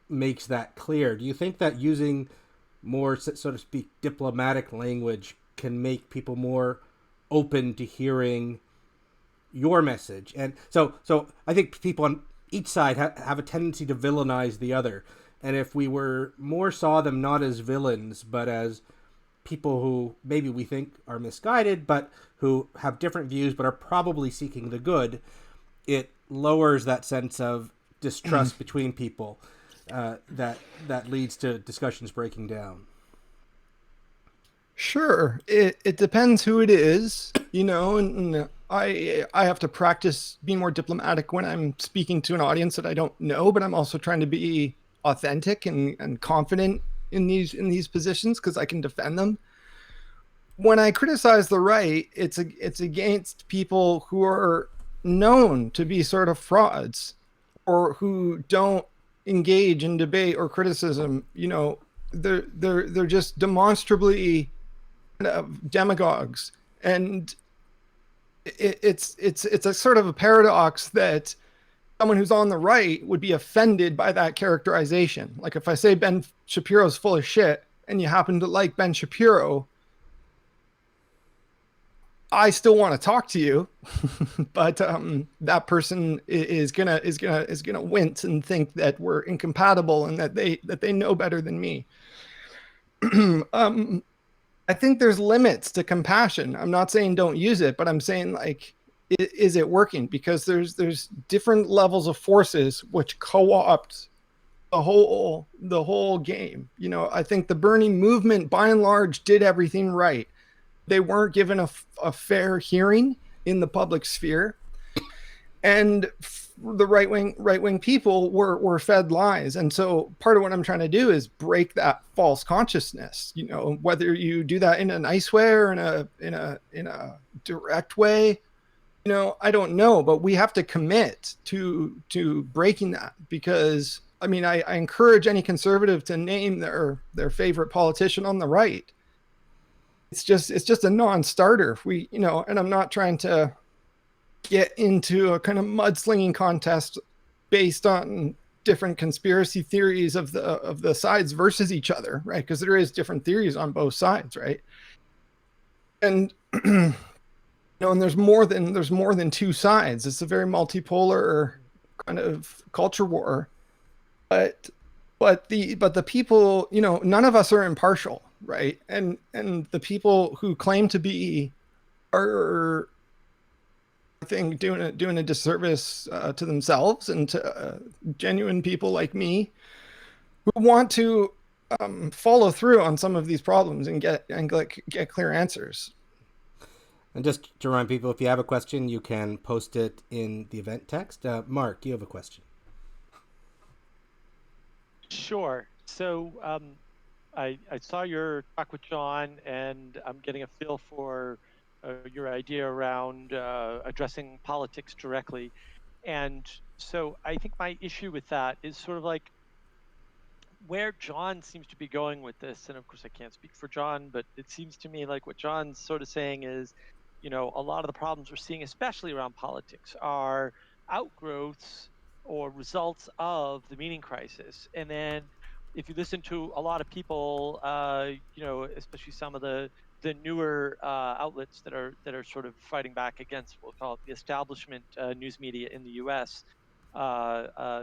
makes that clear. Do you think that using more, so to speak, diplomatic language can make people more open to hearing your message? And so I think people on each side have a tendency to villainize the other. And if we saw them not as villains, but as people who maybe we think are misguided, but who have different views, but are probably seeking the good, it lowers that sense of distrust between people, that leads to discussions breaking down. Sure, it depends who it is, and I have to practice being more diplomatic when I'm speaking to an audience that I don't know, but I'm also trying to be authentic and confident in these positions because I can defend them. When I criticize the right, it's against people who are known to be sort of frauds or who don't engage in debate or criticism. They're just demonstrably demagogues, and it's a sort of a paradox that someone who's on the right would be offended by that characterization. Like if I say Ben Shapiro's full of shit and you happen to like Ben Shapiro, I still want to talk to you, but that person is gonna wince and think that we're incompatible and that they know better than me. I think there's limits to compassion. I'm not saying don't use it, but I'm saying like, is it working? Because there's different levels of forces which co-opt the whole game. I think the Bernie movement, by and large, did everything right. They weren't given a fair hearing in the public sphere, and the right wing people were fed lies. And so part of what I'm trying to do is break that false consciousness. Whether you do that in a nice way or in a direct way, I don't know, but we have to commit to breaking that. Because I mean, I encourage any conservative to name their favorite politician on the right. It's just a non-starter. And I'm not trying to get into a kind of mudslinging contest based on different conspiracy theories of the sides versus each other, right? Because there is different theories on both sides, right? And and there's more than two sides. It's a very multipolar kind of culture war. But the people, none of us are impartial, right? And the people who claim to be are, I think, doing a disservice to themselves and to genuine people like me who want to follow through on some of these problems and get clear answers. And just to remind people, if you have a question, you can post it in the event text. Mark, you have a question. Sure. So I saw your talk with John, and I'm getting a feel for your idea around addressing politics directly. And so I think my issue with that is sort of like where John seems to be going with this. And of course, I can't speak for John, but it seems to me like what John's sort of saying is, a lot of the problems we're seeing, especially around politics, are outgrowths or results of the meaning crisis. And then if you listen to a lot of people, especially some of the newer outlets that are sort of fighting back against, we'll call it the establishment news media in the U.S.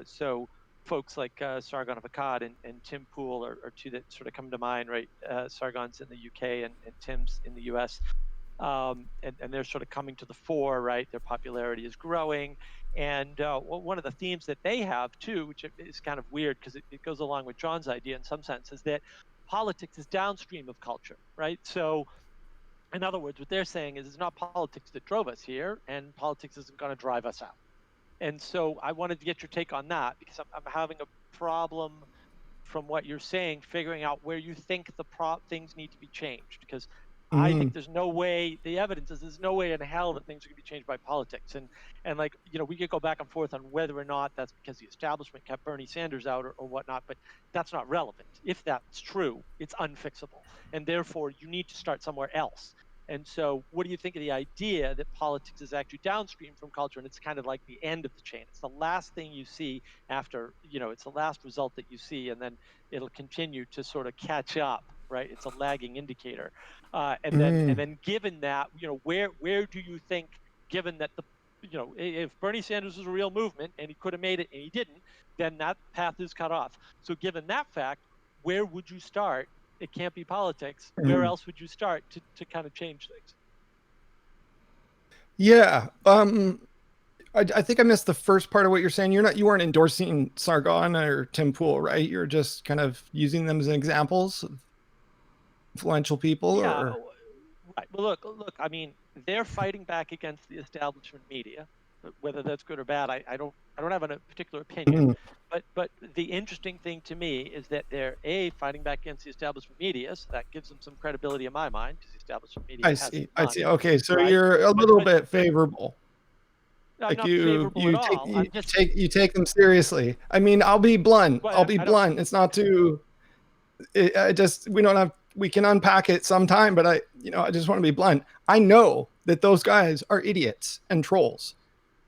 So folks like Sargon of Akkad and Tim Pool are two that sort of come to mind, right? Sargon's in the UK and Tim's in the US. And they're sort of coming to the fore, right? Their popularity is growing. And one of the themes that they have too, which is kind of weird because it goes along with John's idea in some sense, is that politics is downstream of culture, right? So in other words, what they're saying is it's not politics that drove us here, and politics isn't going to drive us out. And so I wanted to get your take on that because I'm having a problem from what you're saying, figuring out where you think things need to be changed. Because I think Mm, there's no way, the evidence is there's no way in hell that things are going to be changed by politics. And like, we could go back and forth on whether or not that's because the establishment kept Bernie Sanders out or whatnot, but that's not relevant. If that's true, it's unfixable. And therefore, you need to start somewhere else. And so, what do you think of the idea that politics is actually downstream from culture and it's kind of like the end of the chain? It's the last thing you see after, it's the last result that you see, and then it'll continue to sort of catch up, right? It's a lagging indicator. And then given that, where do you think, given that if Bernie Sanders was a real movement and he could have made it and he didn't, then that path is cut off. So, given that fact, where would you start? It can't be politics. Where mm. else would you start to kind of change things? Yeah. I think I missed the first part of what you're saying. You weren't endorsing Sargon or Tim Pool, right? You're just kind of using them as examples of influential people, Yeah, or right. Well, look. I mean, they're fighting back against the establishment media. Whether that's good or bad, I don't have a particular opinion. Mm, But the interesting thing to me is that they're fighting back against the establishment media, so that gives them some credibility in my mind because the establishment media I has see. I see. money, Okay, so right? you're a But little but bit favorable. I'm Like not favorable at all. I'm just you take them seriously. I mean, I'll be blunt. well, I'll be I don't. blunt. It's not to. I just we don't have. We can unpack it sometime, but I just want to be blunt. I know that those guys are idiots and trolls.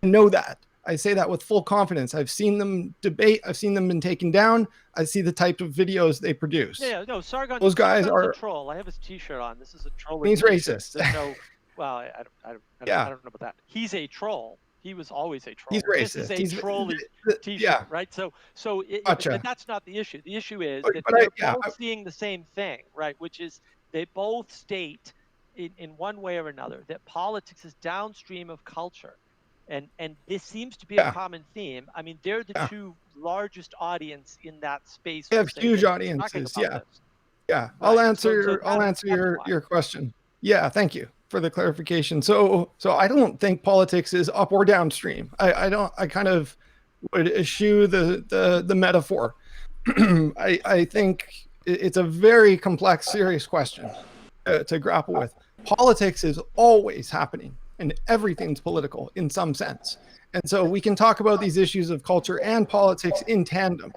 I know that. I say that with full confidence. I've seen them debate. I've seen them been taken down. I see the type of videos they produce. Yeah, no, Those guys Sargon's a are. troll. I have his T-shirt on. This is a trolling He's T-shirt. racist. There's no, well, I Yeah, don't know about that. He's a troll. He was always a he's troll. This is racist. a trolly Yeah. T-shirt, right? But Gotcha. that's not the issue. The issue is But, that but I they're yeah. both seeing the same thing, right? Which is they both state in one way or another that politics is downstream of culture. And this seems to be a Yeah. common theme. I mean, they're the Yeah. two largest audience in that space, They we'll have say, huge that's talking audiences. about Yeah. this. Yeah. Right. So I'll answer that's why. your question. Yeah, thank you for the clarification. So I don't think politics is up or downstream. I kind of would eschew the metaphor. I think it's a very complex, serious question to grapple with. Politics is always happening, and everything's political in some sense. And so we can talk about these issues of culture and politics in tandem.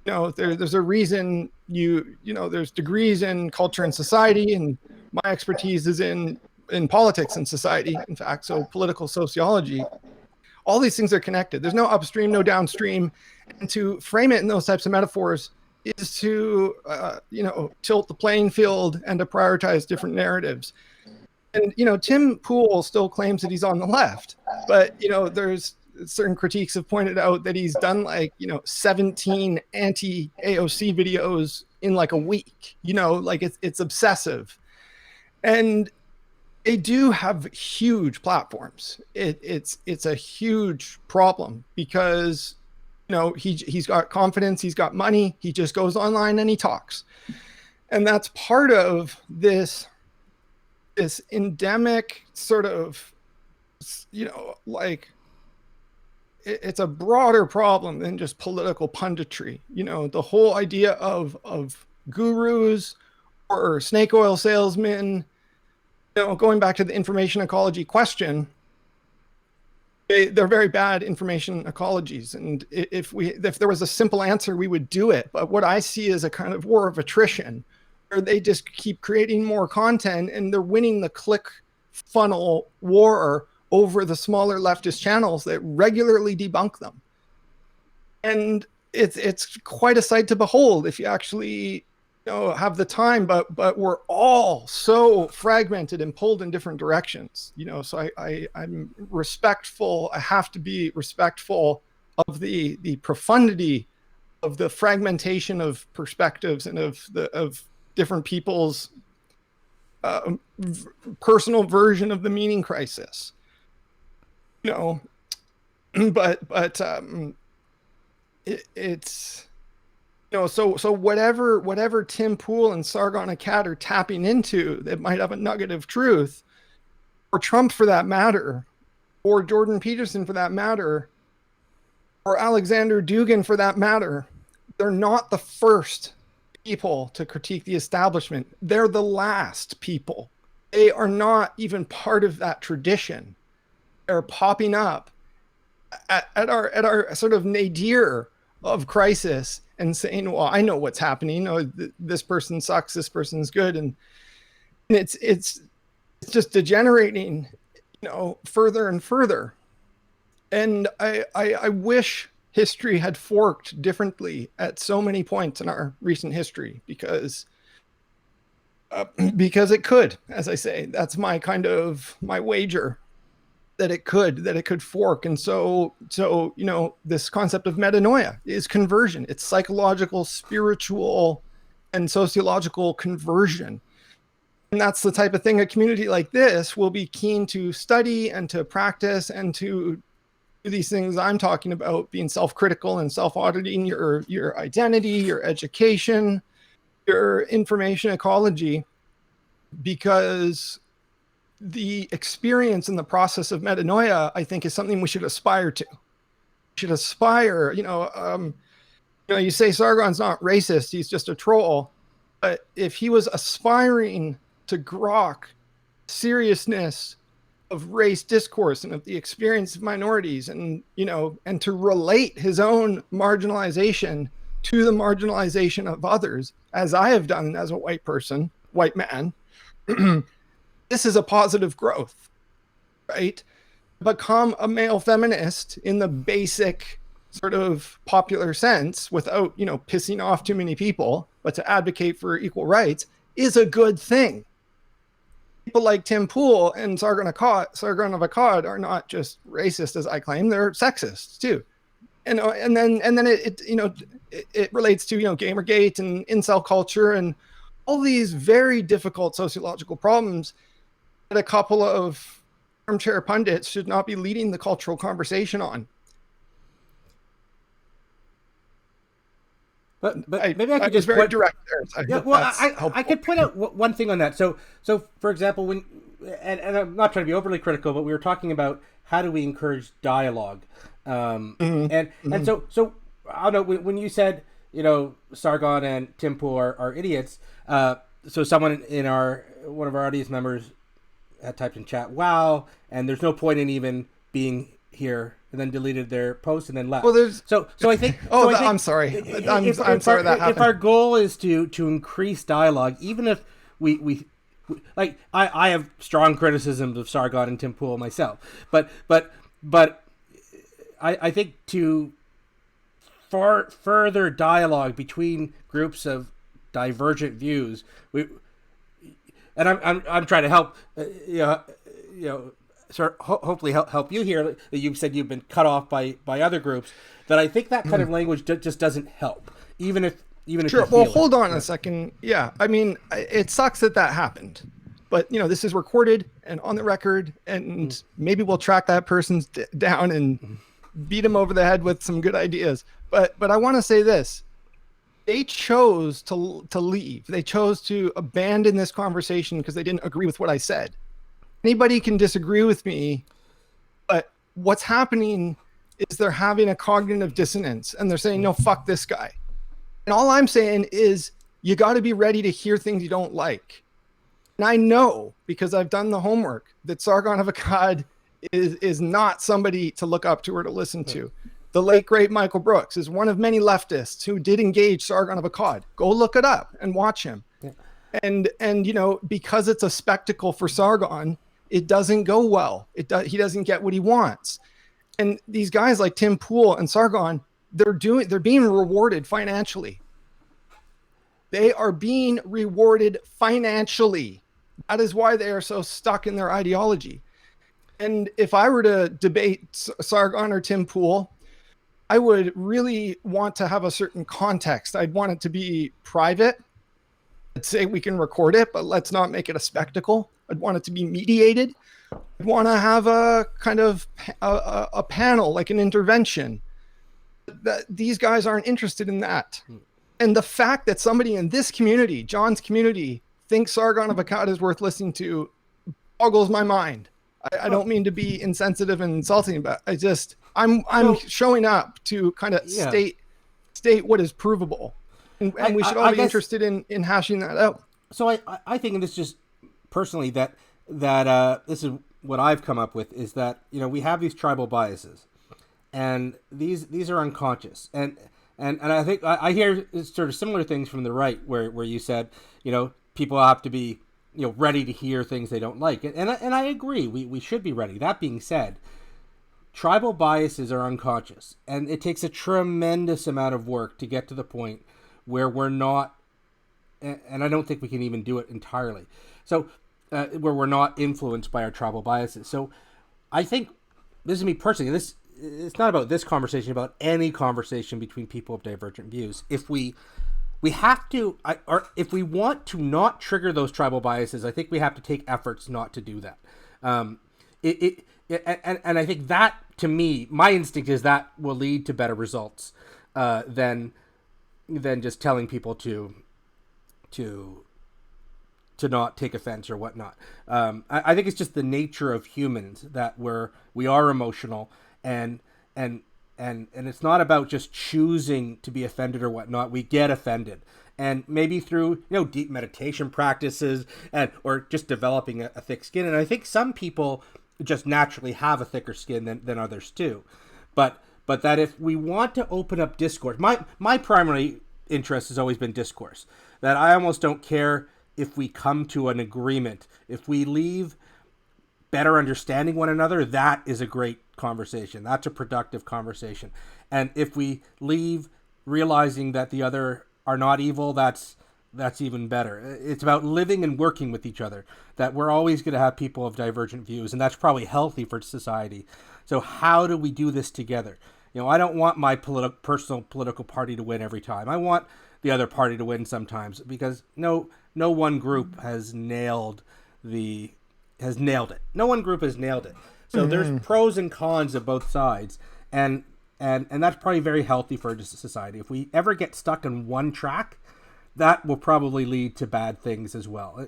There's a reason there's degrees in culture and society, and my expertise is in politics and society. In fact, so political sociology. All these things are connected. There's no upstream, no downstream, and to frame it in those types of metaphors is to tilt the playing field and to prioritize different narratives. And Tim Pool still claims that he's on the left, but there's certain critiques have pointed out that he's done 17 anti AOC videos in like a week. Like it's obsessive, and they do have huge platforms. It's a huge problem because he's got confidence, he's got money, he just goes online and he talks, and that's part of this endemic sort of it's a broader problem than just political punditry. The whole idea of gurus or snake oil salesmen, going back to the information ecology question, they're very bad information ecologies. And if there was a simple answer, we would do it. But what I see is a kind of war of attrition where they just keep creating more content and they're winning the click funnel war over the smaller leftist channels that regularly debunk them. And it's quite a sight to behold if you actually have the time, but we're all so fragmented and pulled in different directions, so I'm respectful. I have to be respectful of the profundity of the fragmentation of perspectives and of different people's personal version of the meaning crisis, but it's so whatever Tim Pool and Sargon Akkad are tapping into that might have a nugget of truth, or Trump for that matter, or Jordan Peterson for that matter, or Alexander Dugin for that matter, they're not the first people to critique the establishment. They're the last people. They are not even part of that tradition. They're popping up at our sort of nadir of crisis and saying, well, I know what's happening. This person sucks, this person's good. And it's just degenerating, further and further. And I wish history had forked differently at so many points in our recent history, because it could, as I say, that's my wager, that it could fork. And so this concept of metanoia is conversion. It's psychological, spiritual, and sociological conversion. And that's the type of thing a community like this will be keen to study and to practice and to do these things I'm talking about, being self-critical and self-auditing your identity, your education, your information ecology, because the experience and the process of metanoia, I think, is something we should aspire to. We should aspire, you say Sargon's not racist, he's just a troll. But if he was aspiring to grok seriousness of race discourse and of the experience of minorities, and to relate his own marginalization to the marginalization of others, as I have done as a white man, this is a positive growth, right? Become a male feminist in the basic sort of popular sense without, pissing off too many people, but to advocate for equal rights is a good thing. People like Tim Pool and Sargon of Akkad are not just racist, as I claim, they're sexist too. And then it relates to, Gamergate and incel culture and all these very difficult sociological problems that a couple of armchair pundits should not be leading the cultural conversation on. But maybe I could just very direct there. So I could point out one thing on that. So for example, when and I'm not trying to be overly critical, but we were talking about how do we encourage dialogue, and so I don't know, when you said Sargon and Tim Pool are idiots. So someone in one of our audience members had typed in chat, "Wow," and there's no point in even being here, and then deleted their post and then left. Well, so I think. I'm sorry. I'm sorry that happened. If our goal is to increase dialogue, even if we like, I have strong criticisms of Sargon and Tim Pool myself, but I think to further dialogue between groups of divergent views, I'm trying to help, sort of hopefully help you here. You've said you've been cut off by other groups. That I think that kind of language just doesn't help, even if sure. Well, hold on a second. Yeah, I mean, it sucks that happened, but this is recorded and on the record, and maybe we'll track that person down and beat him over the head with some good ideas. But I want to say this. They chose to leave. They chose to abandon this conversation because they didn't agree with what I said. Anybody can disagree with me, but what's happening is they're having a cognitive dissonance and they're saying, no, fuck this guy. And all I'm saying is you got to be ready to hear things you don't like. And I know, because I've done the homework, that Sargon of Akkad is not somebody to look up to or to listen to. The late, great Michael Brooks is one of many leftists who did engage Sargon of Akkad. Go look it up and watch him. Yeah. And because it's a spectacle for Sargon, it doesn't go well. He doesn't get what he wants. And these guys like Tim Pool and Sargon, they're being rewarded financially. They are being rewarded financially. That is why they are so stuck in their ideology. And if I were to debate Sargon or Tim Pool, I would really want to have a certain context. I'd want it to be private. I'd say we can record it, but let's not make it a spectacle. I'd want it to be mediated. I'd want to have a kind of a panel, like an intervention. That these guys aren't interested in that. And the fact that somebody in this community, John's community, thinks Sargon of Akkad is worth listening to boggles my mind. I don't mean to be insensitive and insulting, but I'm showing up to kind of state what is provable, and we should all be interested in hashing that out. So I think, and this just personally that this is what I've come up with, is that we have these tribal biases, and these are unconscious, and I think I hear sort of similar things from the right where you said people have to be ready to hear things they don't like. And I agree, we should be ready. That being said, tribal biases are unconscious, and it takes a tremendous amount of work to get to the point where we're not, and I don't think we can even do it entirely, so where we're not influenced by our tribal biases. So I think, this is me personally, it's not about this conversation, about any conversation between people of divergent views. If we have to, or if we want to not trigger those tribal biases, I think we have to take efforts not to do that. And I think that, to me, my instinct is that will lead to better results than just telling people to not take offense or whatnot. I think it's just the nature of humans that we are emotional, and it's not about just choosing to be offended or whatnot. We get offended, and maybe through deep meditation practices or just developing a thick skin. And I think some people just naturally have a thicker skin than others too. But that if we want to open up discourse, my primary interest has always been discourse. That I almost don't care if we come to an agreement. If we leave better understanding one another, that is a great conversation. That's a productive conversation. And if we leave realizing that the other are not evil, that's even better. It's about living and working with each other, that we're always going to have people of divergent views, and that's probably healthy for society. So how do we do this together? I don't want my personal political party to win every time. I want the other party to win sometimes, because no one group has nailed it. No one group has nailed it. So there's pros and cons of both sides, and that's probably very healthy for society. If we ever get stuck on one track, that will probably lead to bad things as well.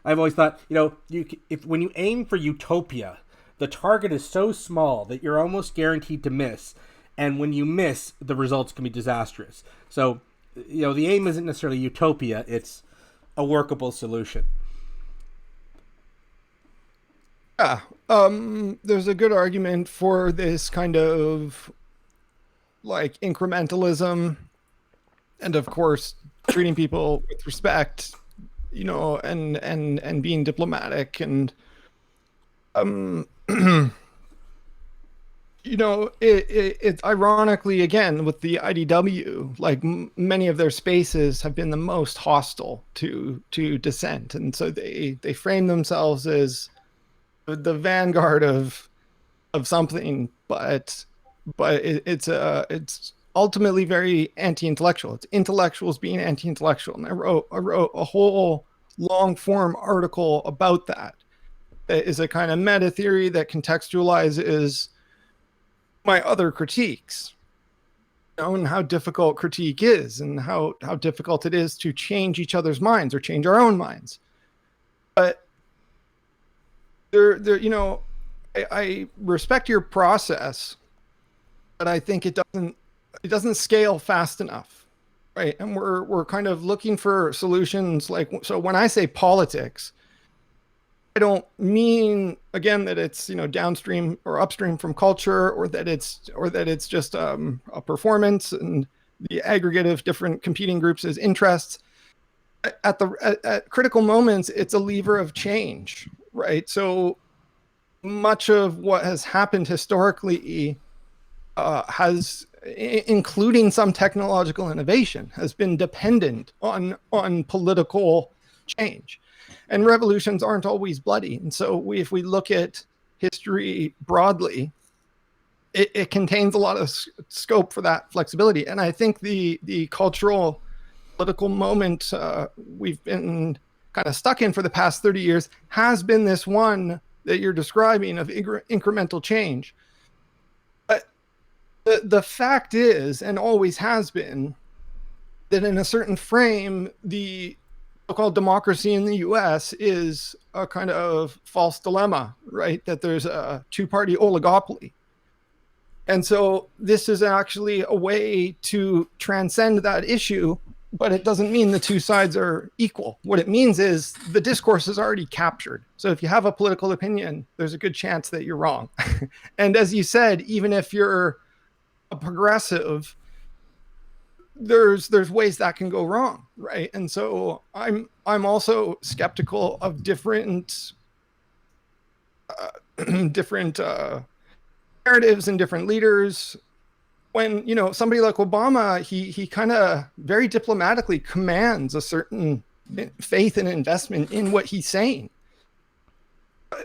I've always thought, when you aim for utopia, the target is so small that you're almost guaranteed to miss, and when you miss, the results can be disastrous. So, the aim isn't necessarily utopia; it's a workable solution. Yeah, there's a good argument for this kind of like incrementalism, and of course treating people with respect, and being diplomatic, and it's ironically, again, with the IDW, like many of their spaces have been the most hostile to dissent, and so they frame themselves as the vanguard of something, but it's ultimately very anti-intellectual. It's intellectuals being anti-intellectual, and I wrote a whole long form article about that. That is a kind of meta theory that contextualizes my other critiques, and how difficult critique is, and how difficult it is to change each other's minds or change our own minds. But I respect your process, but I think it doesn't scale fast enough, right? And we're kind of looking for solutions. So when I say politics, I don't mean, again, that it's downstream or upstream from culture, or that it's just a performance and the aggregate of different competing groups as interests. At critical moments, it's a lever of change. right? So much of what has happened historically including some technological innovation, has been dependent on political change. And revolutions aren't always bloody. And so if we look at history broadly, it contains a lot of scope for that flexibility. And I think the cultural political moment we've been kind of stuck in for the past 30 years has been this one that you're describing of incremental change. But the fact is, and always has been, that in a certain frame, the so-called democracy in the US is a kind of false dilemma, right? That there's a two-party oligopoly. And so this is actually a way to transcend that issue, but it doesn't mean the two sides are equal. What it means is the discourse is already captured. So if you have a political opinion, there's a good chance that you're wrong. And as you said, even if you're a progressive, there's ways that can go wrong, right? And so I'm also skeptical of different narratives and different leaders. When somebody like Obama, he kind of very diplomatically commands a certain faith and investment in what he's saying.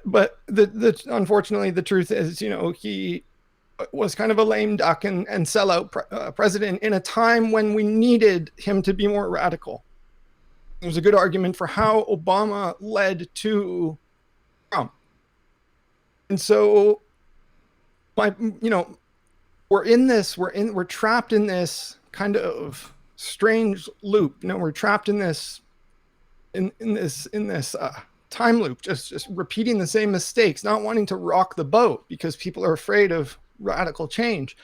But unfortunately, the truth is, he was kind of a lame duck and sellout president in a time when we needed him to be more radical. There's a good argument for how Obama led to Trump. And so we're trapped in this kind of strange loop. We're trapped in this time loop, just repeating the same mistakes, not wanting to rock the boat because people are afraid of radical change.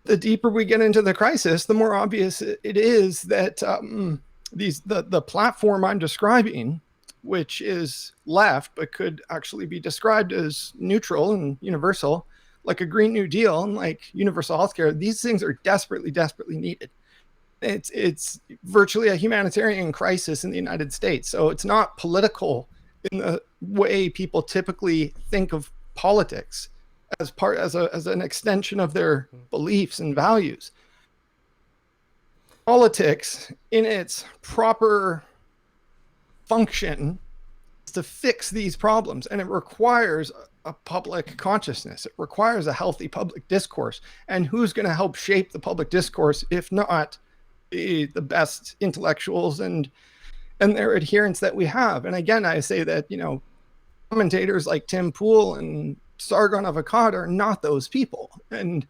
The deeper we get into the crisis, the more obvious it is that the platform I'm describing, which is left but could actually be described as neutral and universal, like a Green New Deal and like universal healthcare, these things are desperately needed. It's virtually a humanitarian crisis in the United States. So it's not political in the way people typically think of politics, as an extension of their beliefs and values. Politics, in its proper function, is to fix these problems, and it requires a public consciousness. It requires a healthy public discourse. And who's going to help shape the public discourse if not the best intellectuals and their adherents that we have? And again, I say that commentators like Tim Pool and Sargon of Akkad are not those people, and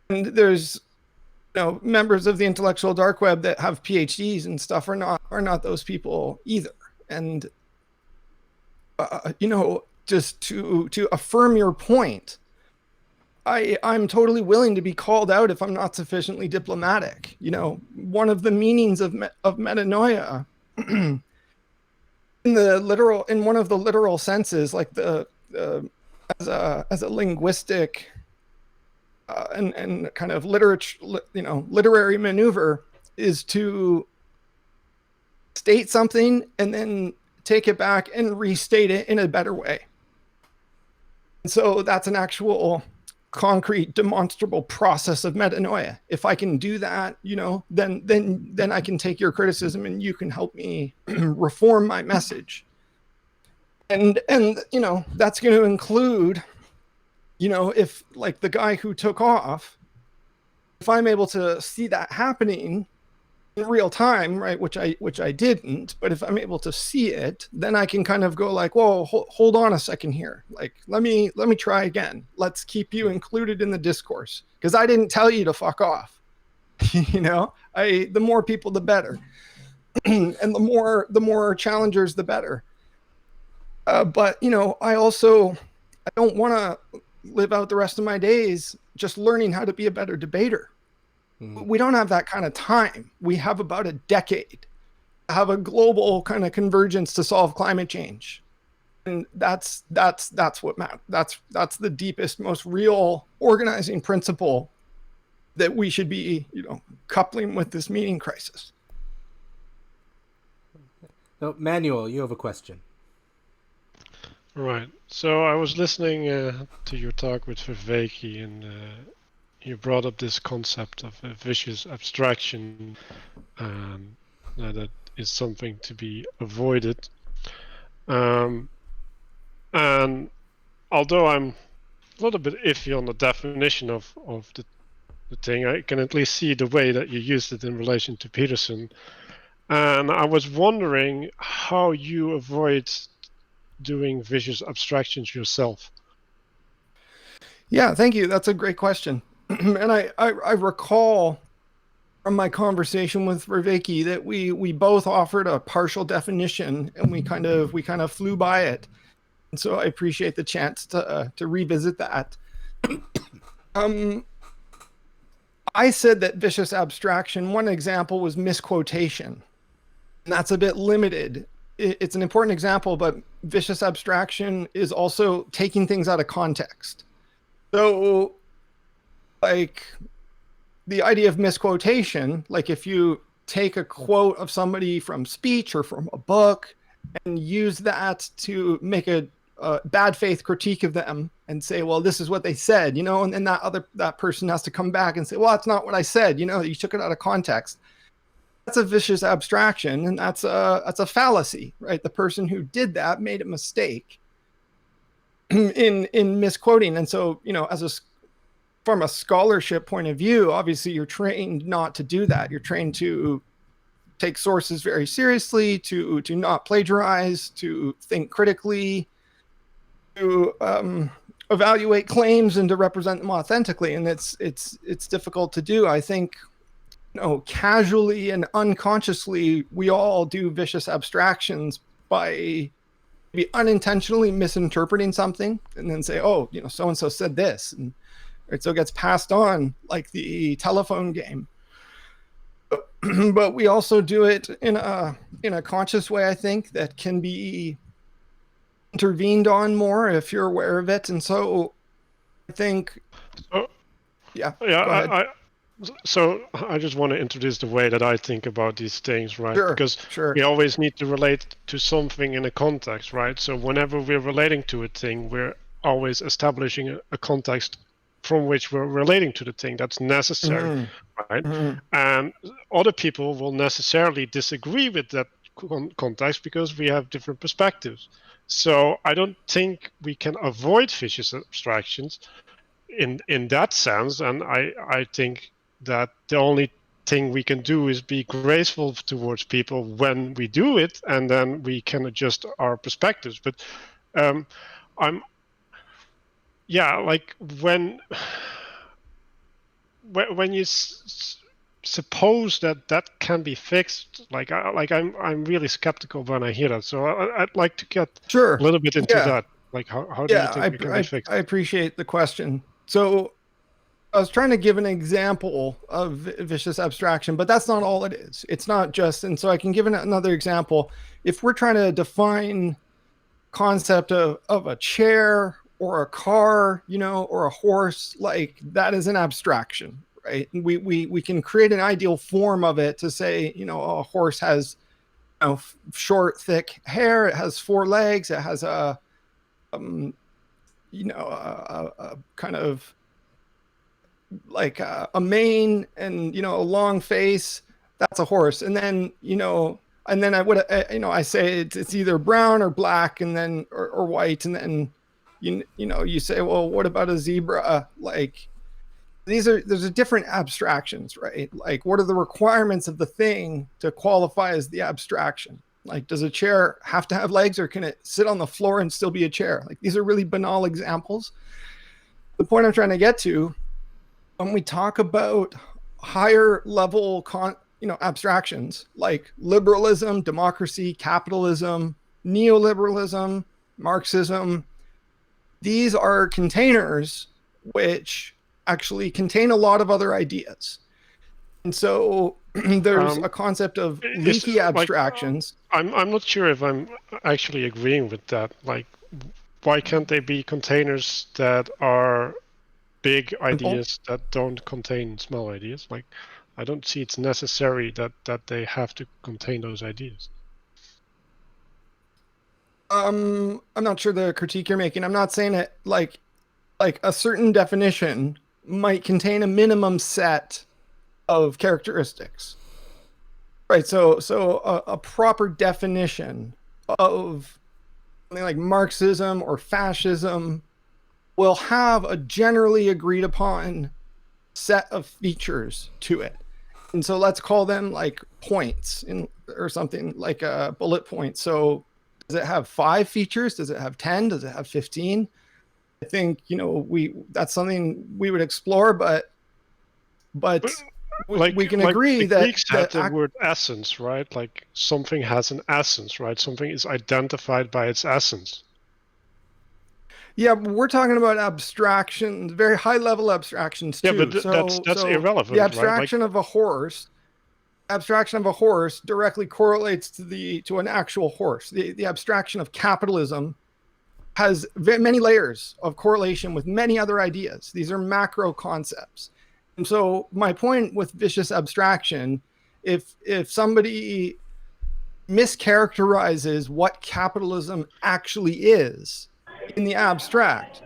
there's members of the intellectual dark web that have PhDs and stuff are not those people either. And just to affirm your point, I'm totally willing to be called out if I'm not sufficiently diplomatic. One of the meanings of metanoia in one of the literal senses, like as a linguistic and kind of literary maneuver, is to state something and then take it back and restate it in a better way. And so that's an actual concrete demonstrable process of metanoia. If I can do that, then I can take your criticism and you can help me reform my message. And that's going to include, if like the guy who took off, if I'm able to see that happening in real time, right, which I didn't, but if I'm able to see it, then I can kind of go like, whoa, hold on a second here. Like, let me try again. Let's keep you included in the discourse, because I didn't tell you to fuck off. The more people, the better. And the more challengers, the better. But I don't want to live out the rest of my days just learning how to be a better debater. We don't have that kind of time. We have about a decade to have a global kind of convergence to solve climate change. And that's what matters. That's the deepest, most real organizing principle that we should be, coupling with this meaning crisis. So, Manuel, you have a question. Right. So I was listening to your talk with Viveki, and you brought up this concept of a vicious abstraction, um, that is something to be avoided. And although I'm a little bit iffy on the definition of the thing, I can at least see the way that you used it in relation to Peterson. And I was wondering how you avoid doing vicious abstractions yourself. Yeah, thank you. That's a great question. And I recall from my conversation with Viveki that we both offered a partial definition, and we kind of flew by it. And so I appreciate the chance to revisit that. Um, I said that vicious abstraction. One example was misquotation, and that's a bit limited. It's an important example, but vicious abstraction is also taking things out of context. So, like the idea of misquotation, like if you take a quote of somebody from speech or from a book and use that to make a bad faith critique of them and say, well, this is what they said, and then that person has to come back and say, well, that's not what I said, you took it out of context. That's a vicious abstraction, and that's a fallacy, right? The person who did that made a mistake in misquoting. And so, from a scholarship point of view, obviously you're trained not to do that. You're trained to take sources very seriously, to not plagiarize, to think critically, to evaluate claims and to represent them authentically. And it's difficult to do. I think, casually and unconsciously, we all do vicious abstractions by maybe unintentionally misinterpreting something and then say, oh, so and so said this, and so it gets passed on like the telephone game. But we also do it in a conscious way, I think, that can be intervened on more if you're aware of it. And so I think, So, yeah, yeah, go ahead. so I just want to introduce the way that I think about these things, right? Sure, Because sure. we always need to relate to something in a context, right? So whenever we're relating to a thing, we're always establishing a context from which we're relating to the thing that's necessary, right? Mhm. And other people will necessarily disagree with that context because we have different perspectives. So I don't think we can avoid vicious abstractions in that sense, and I think that the only thing we can do is be graceful towards people when we do it, and then we can adjust our perspectives. But I'm yeah, like when you suppose that that can be fixed, I'm really skeptical when I hear that. So I'd like to get a Sure. little bit into Yeah. that. Like how do you Yeah. think it can be fixed? I appreciate the question. So I was trying to give an example of vicious abstraction, but that's not all it is. It's not just, and so I can give another example. If we're trying to define concept of a chair or a car, or a horse, like that is an abstraction, right? And we can create an ideal form of it to say, a horse has short, thick hair, it has four legs, it has um, a kind of like a mane and a long face. That's a horse. And then I would I say it's either brown or black, and then or white, and then you say, well, what about a zebra? Like there's a different abstractions, right? Like what are the requirements of the thing to qualify as the abstraction? Like, does a chair have to have legs, or can it sit on the floor and still be a chair? Like, these are really banal examples. The point I'm trying to get to, when we talk about higher level abstractions like liberalism, democracy, capitalism, neoliberalism, Marxism, these are containers which actually contain a lot of other ideas. And so there's a concept of Is leaky like abstractions. I'm not sure if I'm actually agreeing with that. Like, why can't they be containers that are big Simple. ideas that don't contain small ideas? Like, I don't see it's necessary that they have to contain those ideas. I'm not sure the critique you're making. I'm not saying it like a certain definition might contain a minimum set of characteristics. Right. So a proper definition of something like Marxism or fascism will have a generally agreed upon set of features to it. And so let's call them like points in or something like a bullet point. So does it have 5 features? Does it have 10? Does it have 15? I think, that's something we would explore, but we can Like agree the that Greeks had the word essence, right? Like something has an essence, right? Something is identified by its essence. yeah, we're talking about abstractions, very high level abstractions Yeah, too. but that's So the irrelevant, right? Like abstraction of a horse directly correlates to an actual horse. The abstraction of capitalism has many layers of correlation with many other ideas. These are macro concepts. And so my point with vicious abstraction, if somebody mischaracterizes what capitalism actually is in the abstract,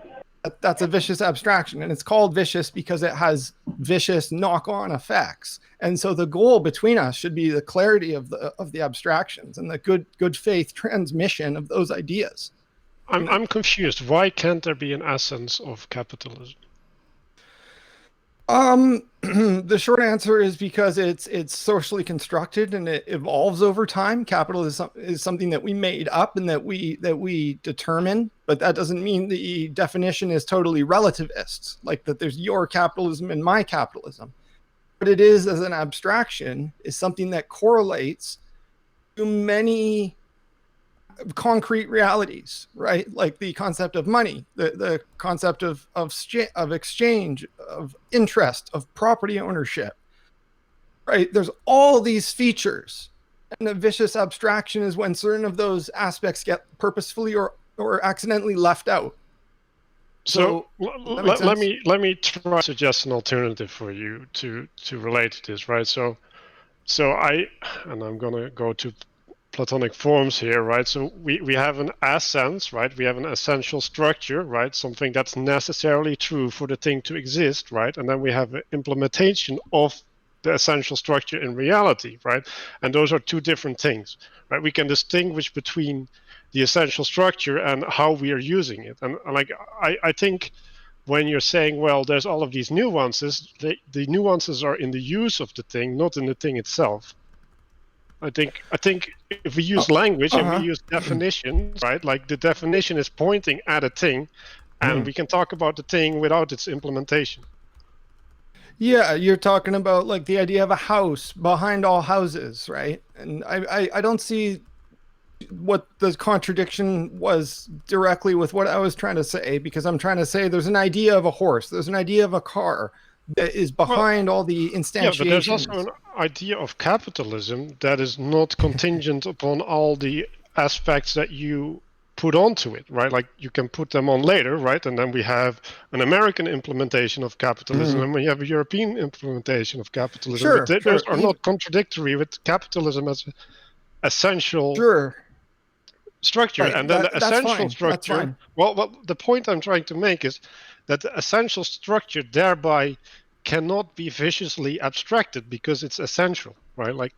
that's a vicious abstraction. And it's called vicious because it has vicious knock-on effects. And so the goal between us should be the clarity of the abstractions and the good faith transmission of those ideas. I'm confused. Why can't there be an essence of capitalism? The short answer is because it's socially constructed and it evolves over time. Capital is something that we made up and that we determine, but that doesn't mean the definition is totally relativist, like that there's your capitalism and my capitalism. What it is as an abstraction is something that correlates to many concrete realities, right? Like the concept of money, the concept of exchange, of interest, of property ownership, right? There's all these features. And a vicious abstraction is when certain of those aspects get purposefully or accidentally left out. So let me try to suggest an alternative for you to relate to this, right? So I'm gonna go to Platonic forms here, right? So we have an essence, right? We have an essential structure, right? Something that's necessarily true for the thing to exist, right? And then we have an implementation of the essential structure in reality, right? And those are two different things, right? We can distinguish between the essential structure and how we are using it. And like I think when you're saying, well, there's all of these nuances, the nuances are in the use of the thing, not in the thing itself. I think if we use language and we use definitions, right? Like the definition is pointing at a thing, and we can talk about the thing without its implementation. Yeah, you're talking about like the idea of a house behind all houses, right? And I don't see what the contradiction was directly with what I was trying to say, because I'm trying to say there's an idea of a horse, there's an idea of a car that is behind all the instantiations. Yeah, but there's also an idea of capitalism that is not contingent upon all the aspects that you put onto it, right? Like you can put them on later, right? And then we have an American implementation of capitalism, and we have a European implementation of capitalism. But those are not contradictory with capitalism as an essential structure. Right. And then the essential structure, well, the point I'm trying to make is that the essential structure thereby cannot be viciously abstracted because it's essential, right? Like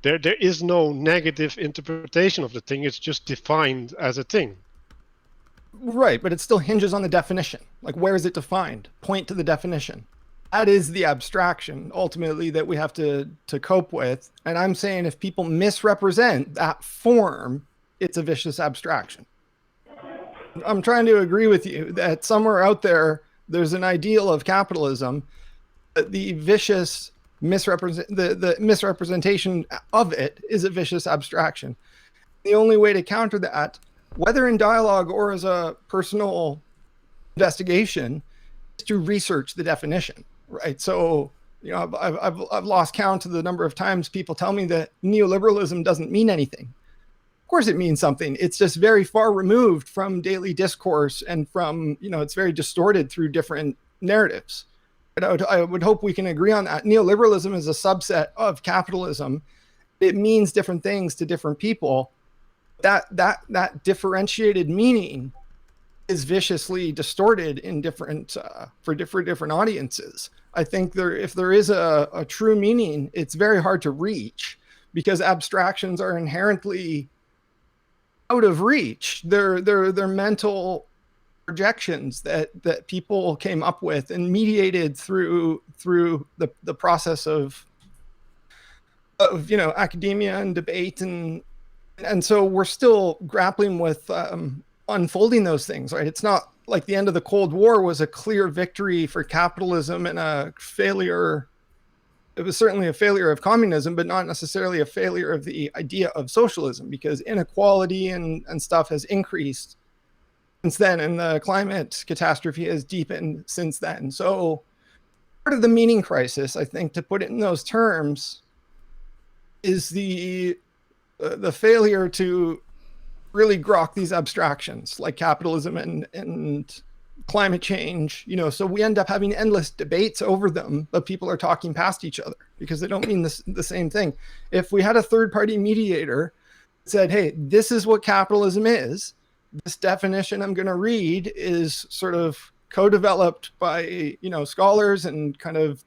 there is no negative interpretation of the thing. It's just defined as a thing. Right, but it still hinges on the definition. Like, where is it defined? Point to the definition. That is the abstraction, ultimately, that we have to cope with. And I'm saying if people misrepresent that form, it's a vicious abstraction. I'm trying to agree with you that somewhere out there, there's an ideal of capitalism. The vicious the misrepresentation of it is a vicious abstraction. The only way to counter that, whether in dialogue or as a personal investigation, is to research the definition, right? So, I've lost count of the number of times people tell me that neoliberalism doesn't mean anything. Of course it means something. It's just very far removed from daily discourse and from, it's very distorted through different narratives. I would hope we can agree on that. Neoliberalism is a subset of capitalism. It means different things to different people. that differentiated meaning is viciously distorted in different for different audiences. I think if there is a true meaning, it's very hard to reach because abstractions are inherently out of reach. They're mental projections that people came up with and mediated through the process of academia and debate, and so we're still grappling with unfolding those things, right? It's not like the end of the Cold War was a clear victory for capitalism and a failure. It was certainly a failure of communism, but not necessarily a failure of the idea of socialism, because inequality and stuff has increased since then, and the climate catastrophe has deepened since then. So part of the meaning crisis, I think, to put it in those terms, is the failure to really grok these abstractions like capitalism and climate change, so we end up having endless debates over them, but people are talking past each other because they don't mean the same thing. If we had a third party mediator that said, hey, this is what capitalism is, this definition I'm going to read is sort of co-developed by scholars and kind of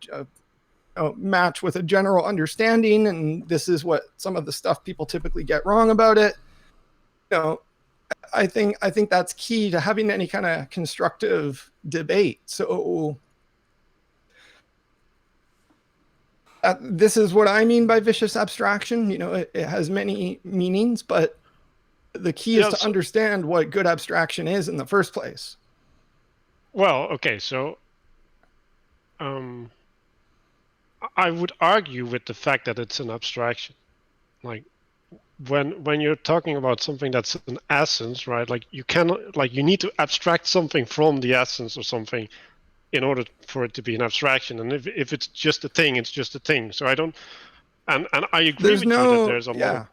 match with a general understanding, and this is what some of the stuff people typically get wrong about it. I think that's key to having any kind of constructive debate. So this is what I mean by vicious abstraction. It has many meanings, but the key is to understand what good abstraction is in the first place. Well, okay, so I would argue with the fact that it's an abstraction. Like when you're talking about something that's an essence, right? Like you need to abstract something from the essence of something in order for it to be an abstraction. And if it's just a thing, it's just a thing. So I don't, and I agree with you that there's a lot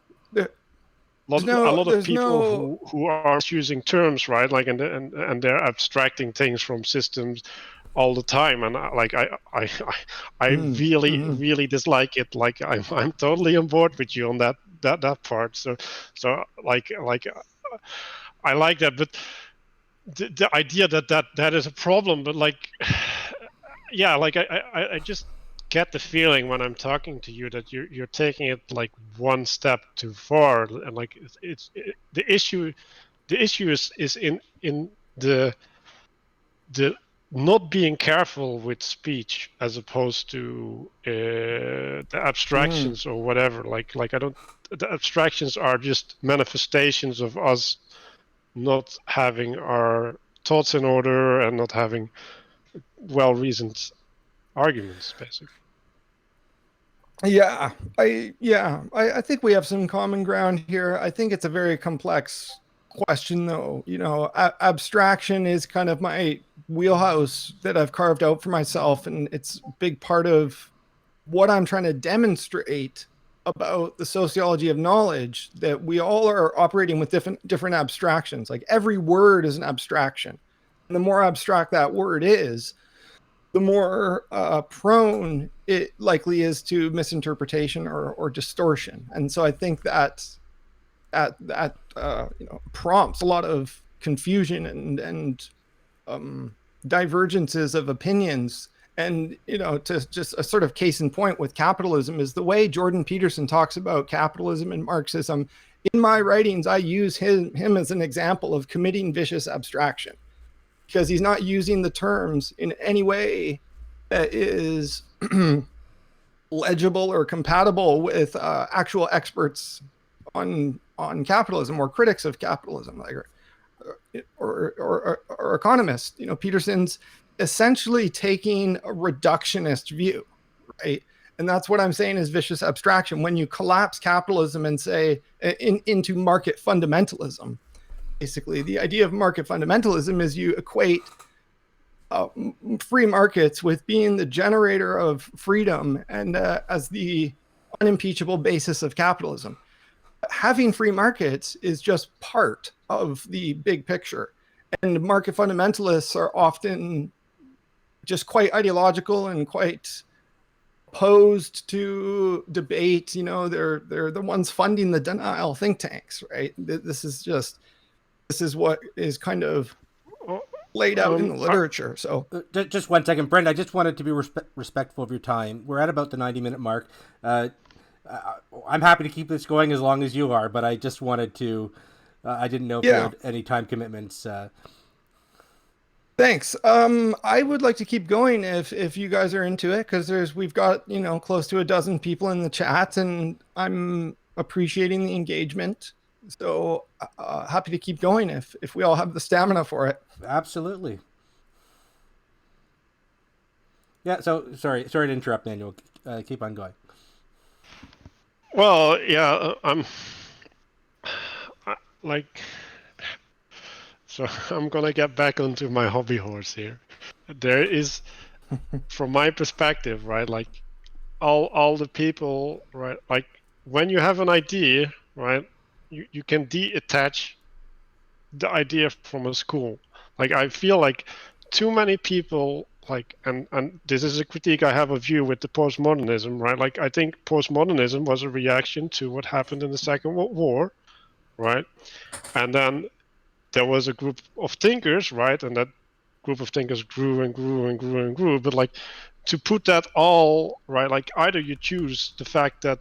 of people who are using terms, right? Like and they're abstracting things from systems all the time, and I really dislike it. Like I'm totally on board with you on that part. So like I like that, but the idea that is a problem. But like, yeah, like I just get the feeling when I'm talking to you that you're taking it like one step too far, and like the issue is in the not being careful with speech as opposed to the abstractions or whatever. Like I don't. The abstractions are just manifestations of us not having our thoughts in order and not having well-reasoned arguments, basically. I think we have some common ground here. I think it's a very complex question, though. Abstraction is kind of my wheelhouse that I've carved out for myself, and it's a big part of what I'm trying to demonstrate about the sociology of knowledge, that we all are operating with different abstractions. Like every word is an abstraction, and the more abstract that word is, the more prone it likely is to misinterpretation or distortion. And so I think that prompts a lot of confusion and divergences of opinions. And to just a sort of case in point with capitalism is the way Jordan Peterson talks about capitalism and Marxism. In my writings, I use him as an example of committing vicious abstraction, because he's not using the terms in any way that is legible or compatible with actual experts on capitalism or critics of capitalism, like or economists. Peterson's essentially taking a reductionist view, right? And that's what I'm saying is vicious abstraction. When you collapse capitalism and say into market fundamentalism, basically the idea of market fundamentalism is you equate free markets with being the generator of freedom and as the unimpeachable basis of capitalism. Having free markets is just part of the big picture, and market fundamentalists are often just quite ideological and quite opposed to debate. You know, they're the ones funding the denial think tanks, right? This is what is kind of laid out in the literature. So just 1 second, Brent. I just wanted to be respectful of your time. We're at about the 90-minute mark. I'm happy to keep this going as long as you are, but I just wanted to. I didn't know if you had any time commitments. Thanks. I would like to keep going if you guys are into it, because we've got, you know, close to a dozen people in the chat, and I'm appreciating the engagement. So happy to keep going if we all have the stamina for it. Absolutely. Yeah. So sorry to interrupt, Manuel. Keep on going. Well, yeah, like. So I'm gonna get back onto my hobby horse here. There is, from my perspective, right, like all the people, right, like when you have an idea, right, you can detach the idea from a school. Like I feel like too many people, like, and this is a critique I have of you with the postmodernism, right? Like I think postmodernism was a reaction to what happened in the Second World War, right? And then there was a group of thinkers, right? And that group of thinkers grew and grew and grew and grew. But like to put that all, right, like either you choose the fact that